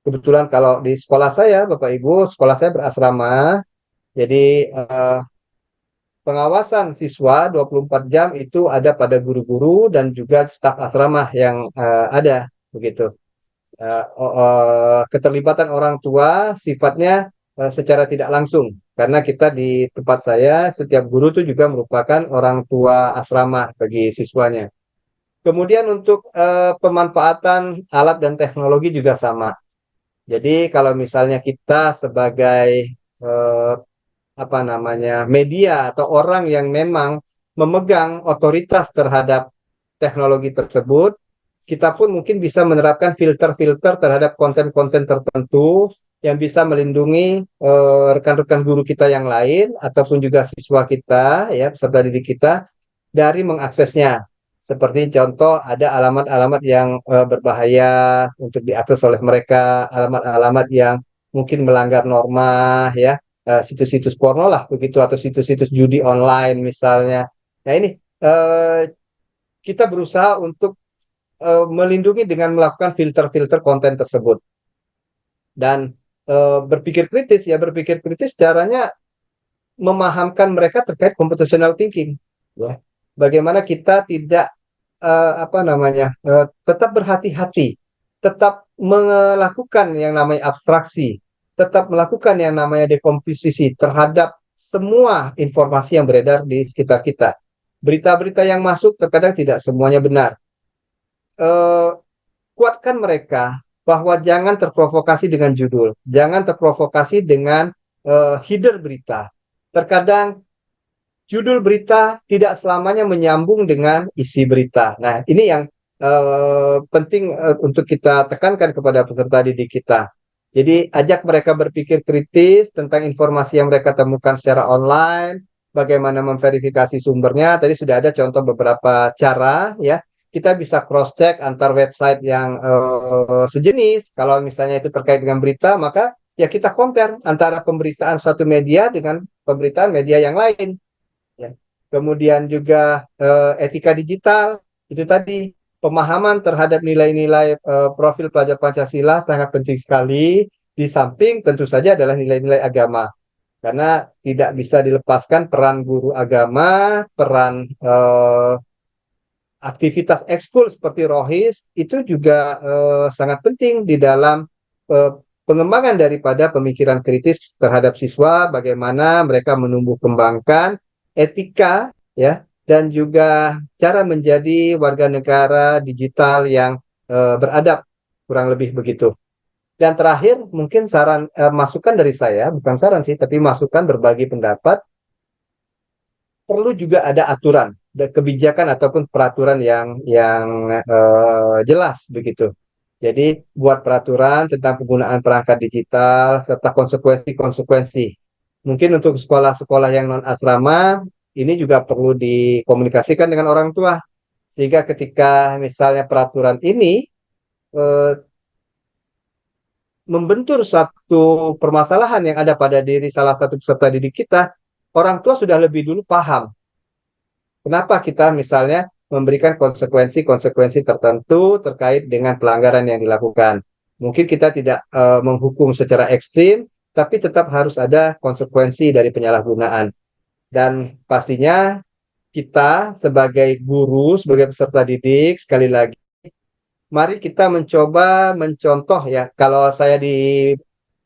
Kebetulan kalau di sekolah saya, Bapak Ibu, sekolah saya berasrama. Jadi pengawasan siswa 24 jam itu ada pada guru-guru dan juga staf asrama yang ada begitu. Keterlibatan orang tua sifatnya secara tidak langsung, karena kita di tempat saya setiap guru itu juga merupakan orang tua asrama bagi siswanya. Kemudian untuk pemanfaatan alat dan teknologi juga sama. Jadi kalau misalnya kita sebagai apa namanya media atau orang yang memang memegang otoritas terhadap teknologi tersebut, kita pun mungkin bisa menerapkan filter-filter terhadap konten-konten tertentu yang bisa melindungi rekan-rekan guru kita yang lain ataupun juga siswa kita, ya, peserta didik kita dari mengaksesnya. Seperti contoh ada alamat-alamat yang berbahaya untuk diakses oleh mereka, alamat-alamat yang mungkin melanggar norma, ya, situs-situs porno lah begitu, atau situs-situs judi online misalnya. Nah ini kita berusaha untuk melindungi dengan melakukan filter-filter konten tersebut. Dan berpikir kritis caranya memahamkan mereka terkait computational thinking, ya. Bagaimana kita tidak tetap berhati-hati, tetap melakukan yang namanya abstraksi, tetap melakukan yang namanya dekomposisi terhadap semua informasi yang beredar di sekitar kita. Berita-berita yang masuk terkadang tidak semuanya benar. Kuatkan mereka bahwa jangan terprovokasi dengan judul, jangan terprovokasi dengan header berita. Terkadang judul berita tidak selamanya menyambung dengan isi berita. Nah, ini yang penting untuk kita tekankan kepada peserta didik kita. Jadi, ajak mereka berpikir kritis tentang informasi yang mereka temukan secara online, bagaimana memverifikasi sumbernya. Tadi sudah ada contoh beberapa cara, ya. Kita bisa cross-check antar website yang sejenis. Kalau misalnya itu terkait dengan berita, maka ya kita compare antara pemberitaan suatu media dengan pemberitaan media yang lain. Ya. Kemudian juga etika digital, itu tadi pemahaman terhadap nilai-nilai profil pelajar Pancasila sangat penting sekali. Di samping tentu saja adalah nilai-nilai agama. Karena tidak bisa dilepaskan peran guru agama, peran aktivitas ekskul seperti rohis itu juga sangat penting di dalam pengembangan daripada pemikiran kritis terhadap siswa, bagaimana mereka menumbuh kembangkan etika, ya, dan juga cara menjadi warga negara digital yang beradab, kurang lebih begitu. Dan terakhir mungkin saran masukan dari saya, bukan saran sih, tapi masukan berbagi pendapat, perlu juga ada aturan, kebijakan ataupun peraturan yang jelas begitu. Jadi buat peraturan tentang penggunaan perangkat digital serta konsekuensi-konsekuensi. Mungkin untuk sekolah-sekolah yang non asrama ini juga perlu dikomunikasikan dengan orang tua sehingga ketika misalnya peraturan ini membentur satu permasalahan yang ada pada diri salah satu peserta didik kita, orang tua sudah lebih dulu paham kenapa kita misalnya memberikan konsekuensi-konsekuensi tertentu terkait dengan pelanggaran yang dilakukan. Mungkin kita tidak menghukum secara ekstrim, tapi tetap harus ada konsekuensi dari penyalahgunaan. Dan pastinya kita sebagai guru, sebagai peserta didik, sekali lagi, mari kita mencoba mencontoh, ya, kalau saya di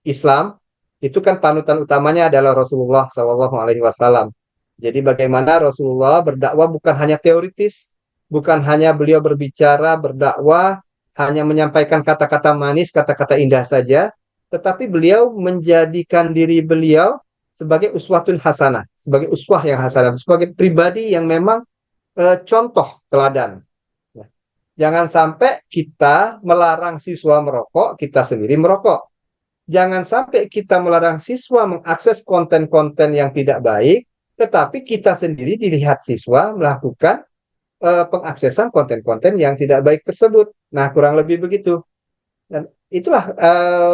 Islam, itu kan panutan utamanya adalah Rasulullah SAW. Jadi bagaimana Rasulullah berdakwah bukan hanya teoritis, bukan hanya beliau berbicara, berdakwah, hanya menyampaikan kata-kata manis, kata-kata indah saja, tetapi beliau menjadikan diri beliau sebagai uswatun hasanah, sebagai uswah yang hasanah, sebagai pribadi yang memang contoh teladan. Jangan sampai kita melarang siswa merokok, kita sendiri merokok. Jangan sampai kita melarang siswa mengakses konten-konten yang tidak baik, tetapi kita sendiri dilihat siswa melakukan pengaksesan konten-konten yang tidak baik tersebut. Nah, kurang lebih begitu. Dan itulah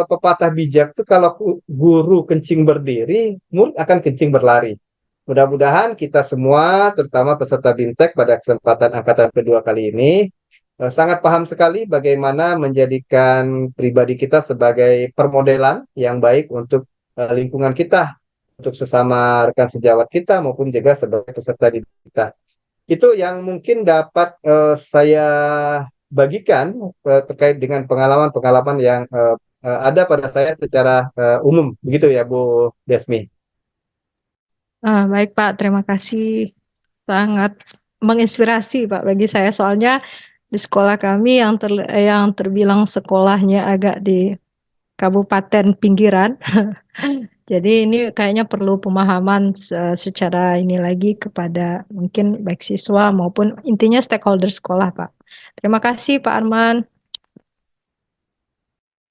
pepatah bijak itu, kalau guru kencing berdiri, murid akan kencing berlari. Mudah-mudahan kita semua, terutama peserta BIMTEK pada kesempatan angkatan kedua kali ini, sangat paham sekali bagaimana menjadikan pribadi kita sebagai permodelan yang baik untuk lingkungan kita, untuk sesama rekan sejawat kita maupun juga sebagai peserta didik kita. Itu yang mungkin dapat saya bagikan terkait dengan pengalaman-pengalaman yang ada pada saya secara umum, begitu ya Bu Desmi. Baik Pak, terima kasih. Sangat menginspirasi Pak bagi saya, soalnya di sekolah kami yang terbilang sekolahnya agak di kabupaten pinggiran Jadi ini kayaknya perlu pemahaman secara ini lagi kepada mungkin baik siswa maupun intinya stakeholder sekolah, Pak. Terima kasih, Pak Arman.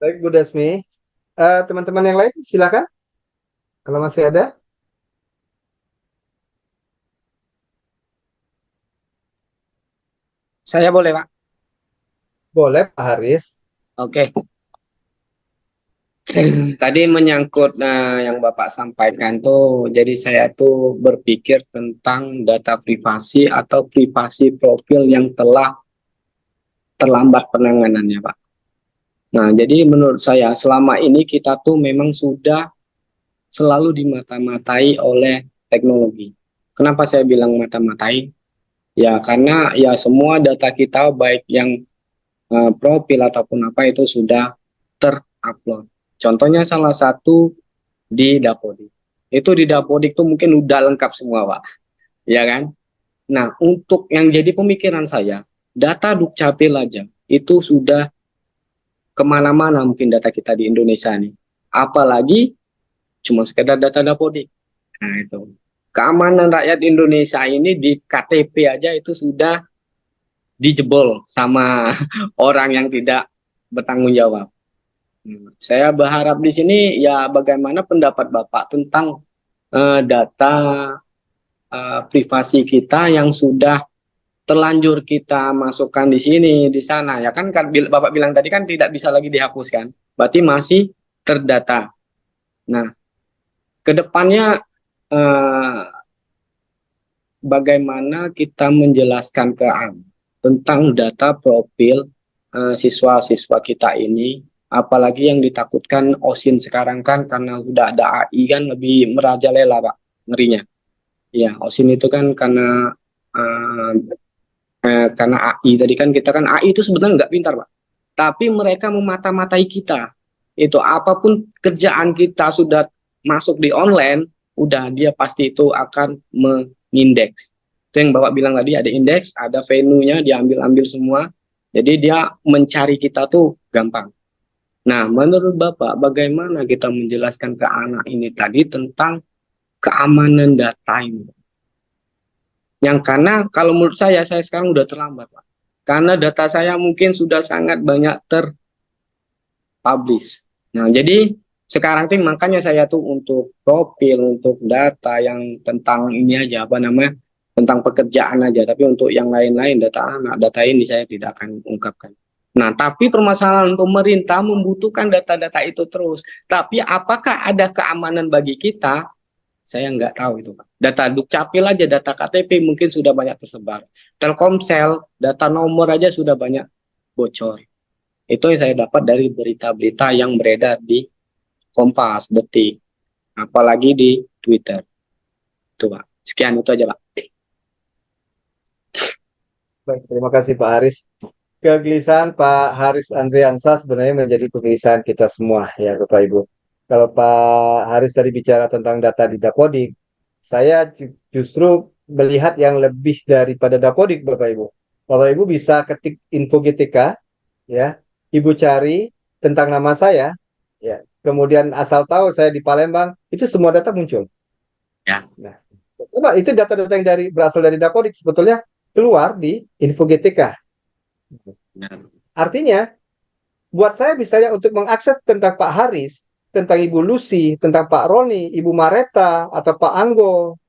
Baik, Bu Dasmi. Teman-teman yang lain silakan kalau masih ada. Saya boleh, Pak? Boleh, Pak Haris. Oke. Tadi menyangkut yang Bapak sampaikan tuh, jadi saya tuh berpikir tentang data privasi atau privasi profil yang telah terlambat penanganannya, Pak. Nah, jadi menurut saya selama ini kita tuh memang sudah selalu dimata-matai oleh teknologi. Kenapa saya bilang mata-matai? Ya, karena ya semua data kita baik yang profil ataupun apa itu sudah terupload. Contohnya salah satu di Dapodik. Itu di Dapodik tuh mungkin udah lengkap semua, Pak. Ya kan? Nah, untuk yang jadi pemikiran saya, data Dukcapil aja itu sudah kemana-mana mungkin data kita di Indonesia nih. Apalagi cuma sekedar data Dapodik. Nah, itu. Keamanan rakyat Indonesia ini di KTP aja itu sudah dijebol sama orang yang tidak bertanggung jawab. Saya berharap di sini ya bagaimana pendapat Bapak tentang data privasi kita yang sudah terlanjur kita masukkan di sini, di sana. Ya kan, Bapak bilang tadi kan tidak bisa lagi dihapuskan. Berarti masih terdata. Nah, kedepannya bagaimana kita menjelaskan ke tentang data profil siswa-siswa kita ini, apalagi yang ditakutkan OSIN sekarang kan karena sudah ada AI kan lebih merajalela, Pak, ngerinya. Ya, OSIN itu kan karena AI tadi kan kita kan AI itu sebenarnya nggak pintar, Pak. Tapi mereka memata-matai kita. Itu apapun kerjaan kita sudah masuk di online, udah dia pasti itu akan mengindeks. Itu yang Bapak bilang tadi, ada indeks, ada venue-nya, diambil-ambil semua. Jadi dia mencari kita tuh gampang. Nah, menurut Bapak, bagaimana kita menjelaskan ke anak ini tadi tentang keamanan data ini? Yang karena kalau menurut saya sekarang udah terlambat, Pak. Karena data saya mungkin sudah sangat banyak terpublish. Nah, jadi sekarang tuh makanya saya tuh untuk profil, untuk data yang tentang ini aja, apa namanya, tentang pekerjaan aja. Tapi untuk yang lain-lain, data anak, data ini saya tidak akan ungkapkan. Nah, tapi permasalahan pemerintah membutuhkan data-data itu terus. Tapi apakah ada keamanan bagi kita? Saya nggak tahu itu, Pak. Data Dukcapil aja, data KTP mungkin sudah banyak tersebar. Telkomsel, data nomor aja sudah banyak bocor. Itu yang saya dapat dari berita-berita yang beredar di Kompas, Detik, apalagi di Twitter. Itu, Pak. Sekian itu aja, Pak. Baik, terima kasih Pak Haris. Kegelisahan Pak Haris Andriansah sebenarnya menjadi kegelisahan kita semua ya Bapak Ibu. Kalau Pak Haris tadi bicara tentang data di Dapodik, saya justru melihat yang lebih daripada Dapodik Bapak Ibu. Bapak Ibu bisa ketik info GTK, ya, Ibu cari tentang nama saya, ya, kemudian asal tahu saya di Palembang, itu semua data muncul. Ya. Nah, sama itu data-data yang berasal dari Dapodik sebetulnya keluar di info GTK. Artinya, buat saya misalnya untuk mengakses tentang Pak Haris, tentang Ibu Lucy, tentang Pak Roni, Ibu Mareta, atau Pak Anggo,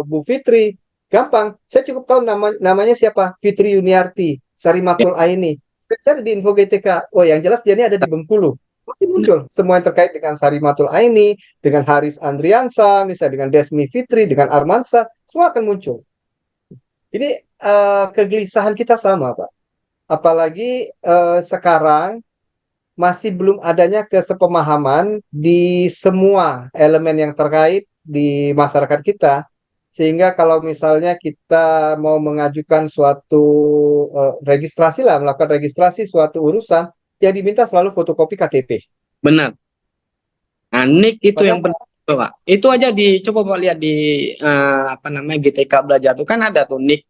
Bu Fitri, gampang. Saya cukup tahu namanya siapa, Fitri Yuniarti, Sarimatul Aini. Saya cari di info GTK. Oh, yang jelas dia ini ada di Bengkulu. Pasti muncul semua yang terkait dengan Sarimatul Aini, dengan Haris Andriansah, misalnya dengan Desmi Fitri, dengan Armansa, semua akan muncul. Ini kegelisahan kita sama, Pak. Apalagi sekarang masih belum adanya kesepemahaman di semua elemen yang terkait di masyarakat kita. Sehingga kalau misalnya kita mau mengajukan suatu registrasi lah, melakukan registrasi suatu urusan, yang diminta selalu fotokopi KTP. Benar. Nah, NIK itu yang penting, Pak. Itu aja coba Pak lihat di apa namanya GTK Belajar itu kan ada tuh NIK.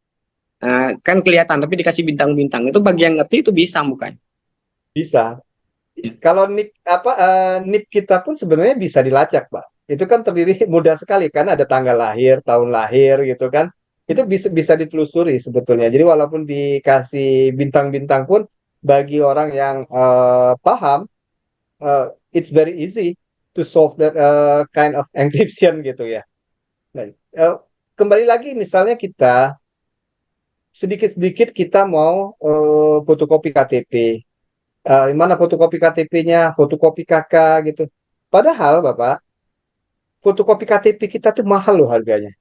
Kan kelihatan tapi dikasih bintang-bintang. Itu bagi yang ngerti itu bisa bukan? Bisa. Kalau NIP kita pun sebenarnya bisa dilacak, Pak. Itu kan terdiri mudah sekali karena ada tanggal lahir, tahun lahir gitu kan. Itu bisa bisa ditelusuri sebetulnya. Jadi walaupun dikasih bintang-bintang pun bagi orang yang paham, it's very easy to solve that kind of encryption gitu ya. Nah, kembali lagi misalnya kita sedikit-sedikit kita mau fotokopi KTP. Mana fotokopi KTP-nya, fotokopi KK gitu. Padahal Bapak, fotokopi KTP kita tuh mahal loh harganya.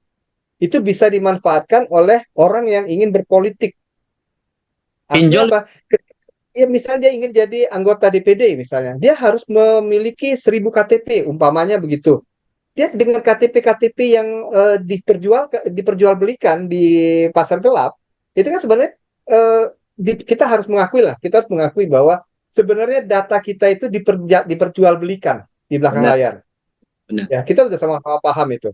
Itu bisa dimanfaatkan oleh orang yang ingin berpolitik. Artinya Pinjol. apa? Ya misalnya dia ingin jadi anggota DPD misalnya, dia harus memiliki 1000 KTP, umpamanya begitu. Dia dengan KTP-KTP yang diperjualbelikan di pasar gelap, itu kan sebenarnya kita harus mengakui lah, kita harus mengakui bahwa sebenarnya data kita itu diperjualbelikan di belakang Benar. layar. Benar. Ya, kita sudah sama-sama paham itu.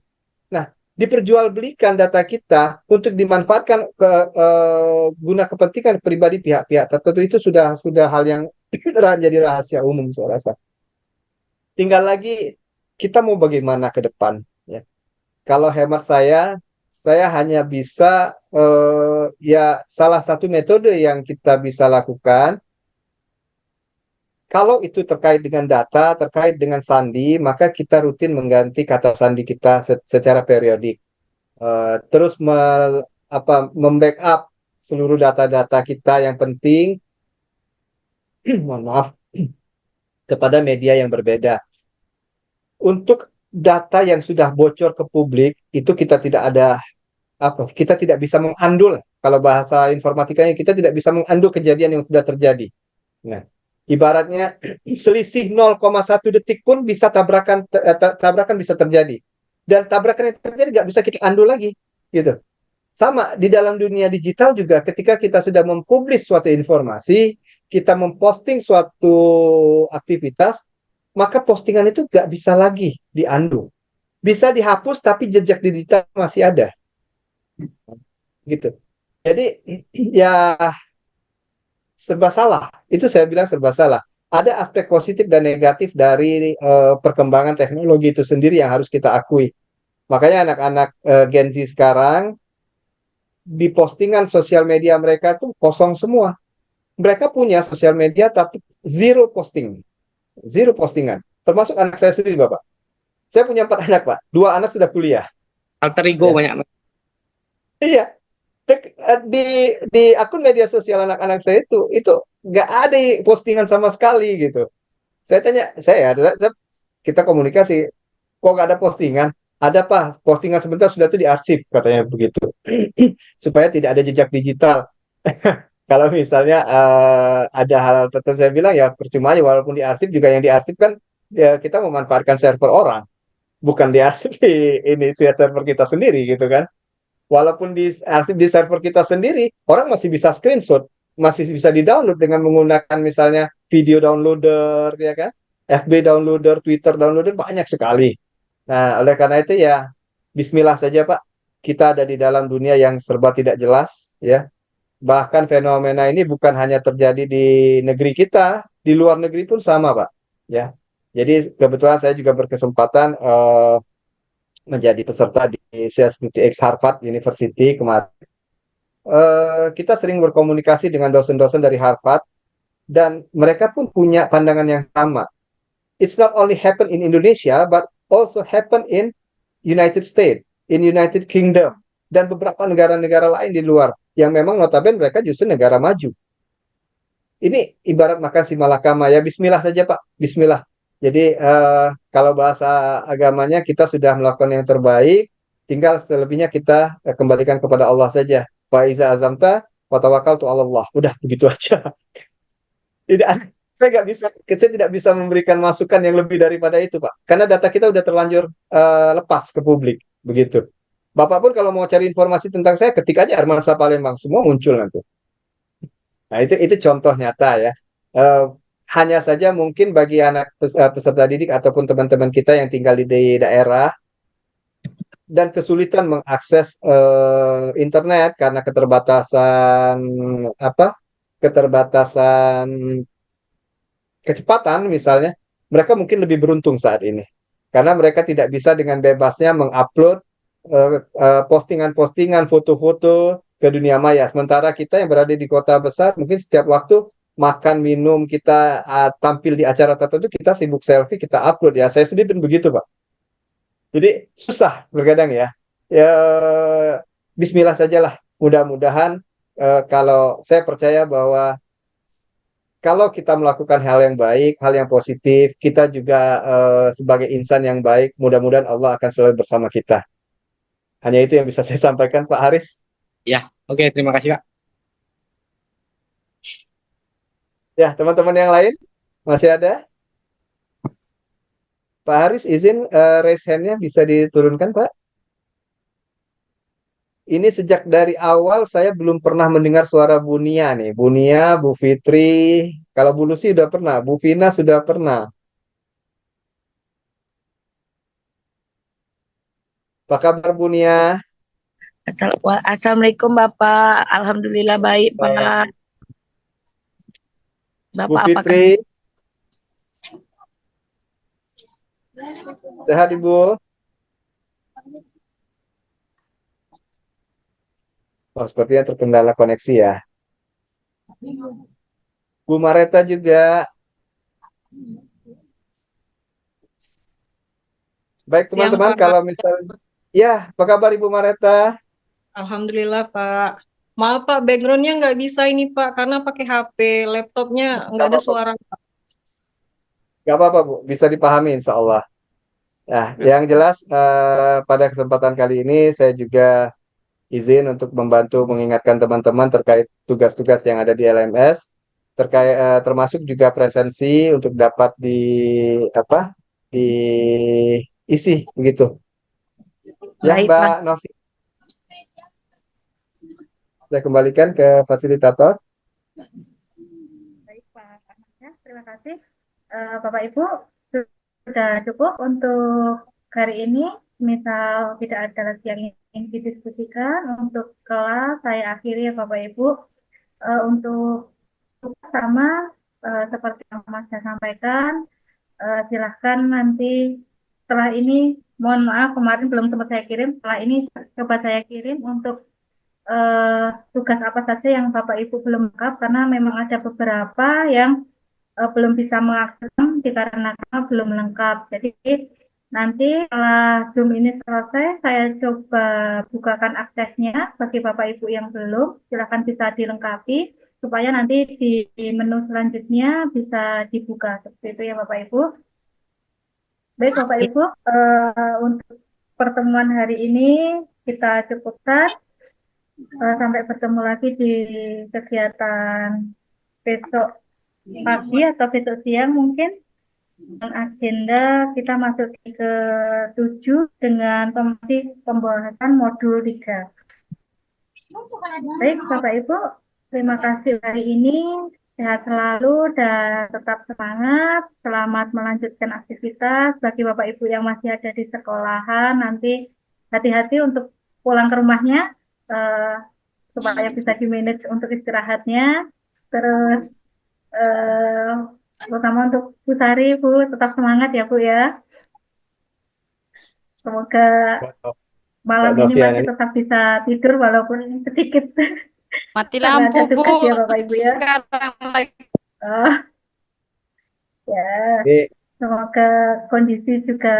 Nah, diperjualbelikan data kita untuk dimanfaatkan guna kepentingan pribadi pihak-pihak tertentu itu sudah hal yang jadi rahasia umum saya rasa. Tinggal lagi kita mau bagaimana ke depan ya. Kalau hemat saya hanya bisa ya salah satu metode yang kita bisa lakukan kalau itu terkait dengan data, terkait dengan sandi, maka kita rutin mengganti kata sandi kita secara periodik. Terus membackup seluruh data-data kita yang penting, mohon maaf, kepada media yang berbeda. Untuk data yang sudah bocor ke publik, itu kita tidak bisa mengandul. Kalau bahasa informatikanya, kita tidak bisa mengandul kejadian yang sudah terjadi. Nah, ibaratnya selisih 0,1 detik pun bisa tabrakan bisa terjadi. Dan tabrakan yang terjadi nggak bisa kita undo lagi, gitu. Sama di dalam dunia digital juga, ketika kita sudah mempublish suatu informasi, kita memposting suatu aktivitas, maka postingan itu nggak bisa lagi diundo. Bisa dihapus, tapi jejak digital masih ada, gitu. Jadi ya serba salah. Itu saya bilang serba salah. Ada aspek positif dan negatif dari perkembangan teknologi itu sendiri yang harus kita akui. Makanya anak-anak Gen Z sekarang di postingan sosial media mereka tuh kosong semua. Mereka punya sosial media tapi zero posting. Zero postingan. Termasuk anak saya sendiri, Bapak. Saya punya 4 anak, Pak. 2 anak sudah kuliah. Alter ego Ya. banyak. Iya. Di akun media sosial anak-anak saya itu nggak ada postingan sama sekali gitu. Saya tanya, kita komunikasi, kok nggak ada postingan? Ada Pak, postingan sebentar sudah tuh diarsip katanya begitu, supaya tidak ada jejak digital. Kalau misalnya ada hal tertentu saya bilang ya percuma aja, walaupun diarsip juga yang diarsip kan ya, kita memanfaatkan server orang, bukan diarsip di ini server kita sendiri gitu kan. Walaupun diarsip di server kita sendiri, orang masih bisa screenshot, masih bisa di-download dengan menggunakan misalnya video downloader, ya kan? FB downloader, Twitter downloader, banyak sekali. Nah, oleh karena itu ya, bismillah saja Pak. Kita ada di dalam dunia yang serba tidak jelas, ya. Bahkan fenomena ini bukan hanya terjadi di negeri kita, di luar negeri pun sama Pak. Ya. Jadi kebetulan saya juga berkesempatan menjadi peserta di CSBTX Harvard University kemarin. Kita sering berkomunikasi dengan dosen-dosen dari Harvard dan mereka pun punya pandangan yang sama. It's not only happen in Indonesia, but also happen in United States, in United Kingdom, dan beberapa negara-negara lain di luar yang memang notabene mereka justru negara maju. Ini ibarat makan si malakama ya, bismillah saja Pak, bismillah. Jadi kalau bahasa agamanya kita sudah melakukan yang terbaik, tinggal selebihnya kita kembalikan kepada Allah saja. Fa iza azamta wa tawakkaltu 'ala Allah. Udah begitu aja. Saya tidak bisa memberikan masukan yang lebih daripada itu, Pak. Karena data kita udah terlanjur lepas ke publik, begitu. Bapak pun kalau mau cari informasi tentang saya, ketik aja Armansa Palembang, semua muncul nanti. Nah, itu contoh nyata ya. Hanya saja mungkin bagi anak peserta didik ataupun teman-teman kita yang tinggal di daerah dan kesulitan mengakses internet karena keterbatasan kecepatan misalnya, mereka mungkin lebih beruntung saat ini. Karena mereka tidak bisa dengan bebasnya mengupload postingan-postingan, foto-foto ke dunia maya. Sementara kita yang berada di kota besar, mungkin setiap waktu makan, minum, kita tampil di acara tertentu, kita sibuk selfie, kita upload ya. Saya sendiri pun begitu, Pak. Jadi susah terkadang ya. Ya, Bismillah sajalah. Mudah-mudahan kalau saya percaya bahwa kalau kita melakukan hal yang baik, hal yang positif, kita juga sebagai insan yang baik, mudah-mudahan Allah akan selalu bersama kita. Hanya itu yang bisa saya sampaikan, Pak Haris. Ya, oke, terima kasih Pak. Ya, teman-teman yang lain masih ada? Pak Haris, izin raise hand-nya bisa diturunkan, Pak. Ini sejak dari awal saya belum pernah mendengar suara Bu Nia nih. Bu Nia, Bu Fitri, kalau Bu Lucy sudah pernah, Bu Vina sudah pernah. Apa kabar Bu Nia? Assalamualaikum Bapak. Alhamdulillah baik Pak. Bu Bapak apa Fitri, sehat Ibu? Oh, sepertinya terkendala koneksi ya. Bu Mareta juga. Baik Siang, teman-teman, Pak. kalau misalnya, ya, apa kabar Ibu Mareta? Alhamdulillah Pak. Maaf Pak, backgroundnya nggak bisa ini Pak, karena pakai HP, laptopnya nggak ada apa-apa. suara. Gak apa-apa Bu, bisa dipahami insya Allah. Nah, yang jelas pada kesempatan kali ini saya juga izin untuk membantu mengingatkan teman-teman terkait tugas-tugas yang ada di LMS, termasuk juga presensi untuk dapat diisi begitu. Ya, Baik, Mbak Pak. Novi. Saya kembalikan ke fasilitator. Baik, Pak Ahmadnya, terima kasih. Bapak Ibu, sudah cukup untuk hari ini. Misal tidak ada lagi yang ingin didiskusikan untuk kelas, saya akhiri ya Bapak Ibu. Untuk sama seperti yang Mas saya sampaikan, silahkan nanti setelah ini, mohon maaf kemarin belum sempat saya kirim, setelah ini coba saya kirim untuk tugas apa saja yang Bapak Ibu belum lengkap, karena memang ada beberapa yang belum bisa mengakses dikarenakan belum lengkap. Jadi nanti setelah Zoom ini selesai, saya coba bukakan aksesnya bagi Bapak Ibu yang belum, silakan bisa dilengkapi supaya nanti di menu selanjutnya bisa dibuka. Seperti itu ya Bapak Ibu. Baik Bapak Ibu, untuk pertemuan hari ini kita cukupkan. Sampai bertemu lagi di kegiatan besok pagi atau besok siang mungkin. Dan agenda kita masuk ke 7 dengan pembahasan modul 3. Baik Bapak Ibu, terima kasih hari ini. Sehat selalu dan tetap semangat. Selamat melanjutkan aktivitas. Bagi Bapak Ibu yang masih ada di sekolahan, nanti hati-hati untuk pulang ke rumahnya. Supaya bisa di-manage untuk istirahatnya. Terus terutama untuk Bu Sari, Bu, tetap semangat ya Bu ya. Semoga malam ini masih tetap bisa tidur walaupun sedikit. Mati Karena lampu, ada tugas Bu. ya Bapak Ibu ya. Sekarang lagi. Ya, semoga kondisi juga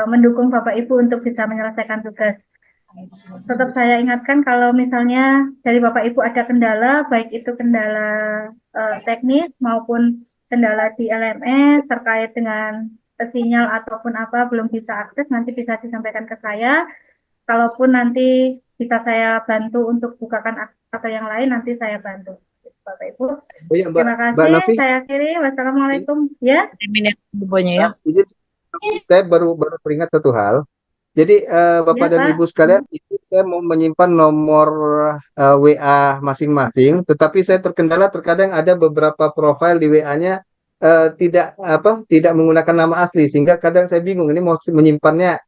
mendukung Bapak Ibu untuk bisa menyelesaikan tugas. Tetap saya ingatkan kalau misalnya dari Bapak Ibu ada kendala, baik itu kendala teknis maupun kendala di LMS terkait dengan sinyal ataupun apa belum bisa akses, nanti bisa disampaikan ke saya. Kalaupun nanti bisa saya bantu untuk bukakan atau yang lain, nanti saya bantu. Bapak Ibu, Oh ya, terima kasih. Saya akhiri. Wassalamualaikum. Ya. Ya. Saya baru teringat satu hal. Jadi Bapak dan Ibu sekalian, itu saya mau menyimpan nomor WA masing-masing, tetapi saya terkendala terkadang ada beberapa profil di WA-nya tidak menggunakan nama asli, sehingga kadang saya bingung ini mau menyimpannya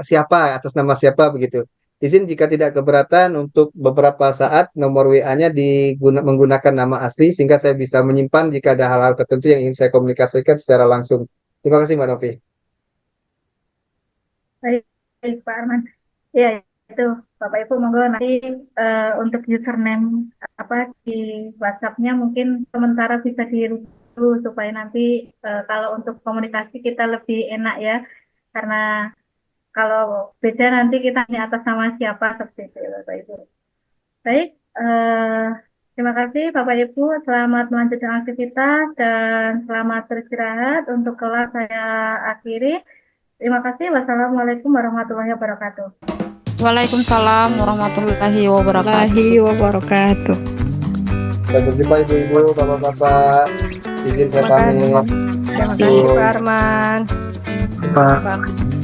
siapa atas nama siapa begitu. izin jika tidak keberatan untuk beberapa saat nomor WA-nya menggunakan nama asli sehingga saya bisa menyimpan jika ada hal-hal tertentu yang ingin saya komunikasikan secara langsung. Terima kasih Mbak Novi. Baik, Pak Arman. Ya, itu Bapak Ibu monggo nanti untuk username di WhatsApp-nya mungkin sementara bisa dirubah supaya nanti kalau untuk komunikasi kita lebih enak ya. Karena kalau beda nanti kita hanya atas nama siapa seperti itu Bapak Ibu. Baik, terima kasih Bapak Ibu. Selamat melanjutkan aktivitas dan selamat beristirahat. Untuk kelas saya akhiri. Terima kasih. Wassalamualaikum warahmatullahi wabarakatuh. Waalaikumsalam warahmatullahi wabarakatuh. Sampai berjumpa Ibu-ibu, Bapak-bapak. Izin saya Terima kasih. pamit. Terima kasih Pak Arman. Pak.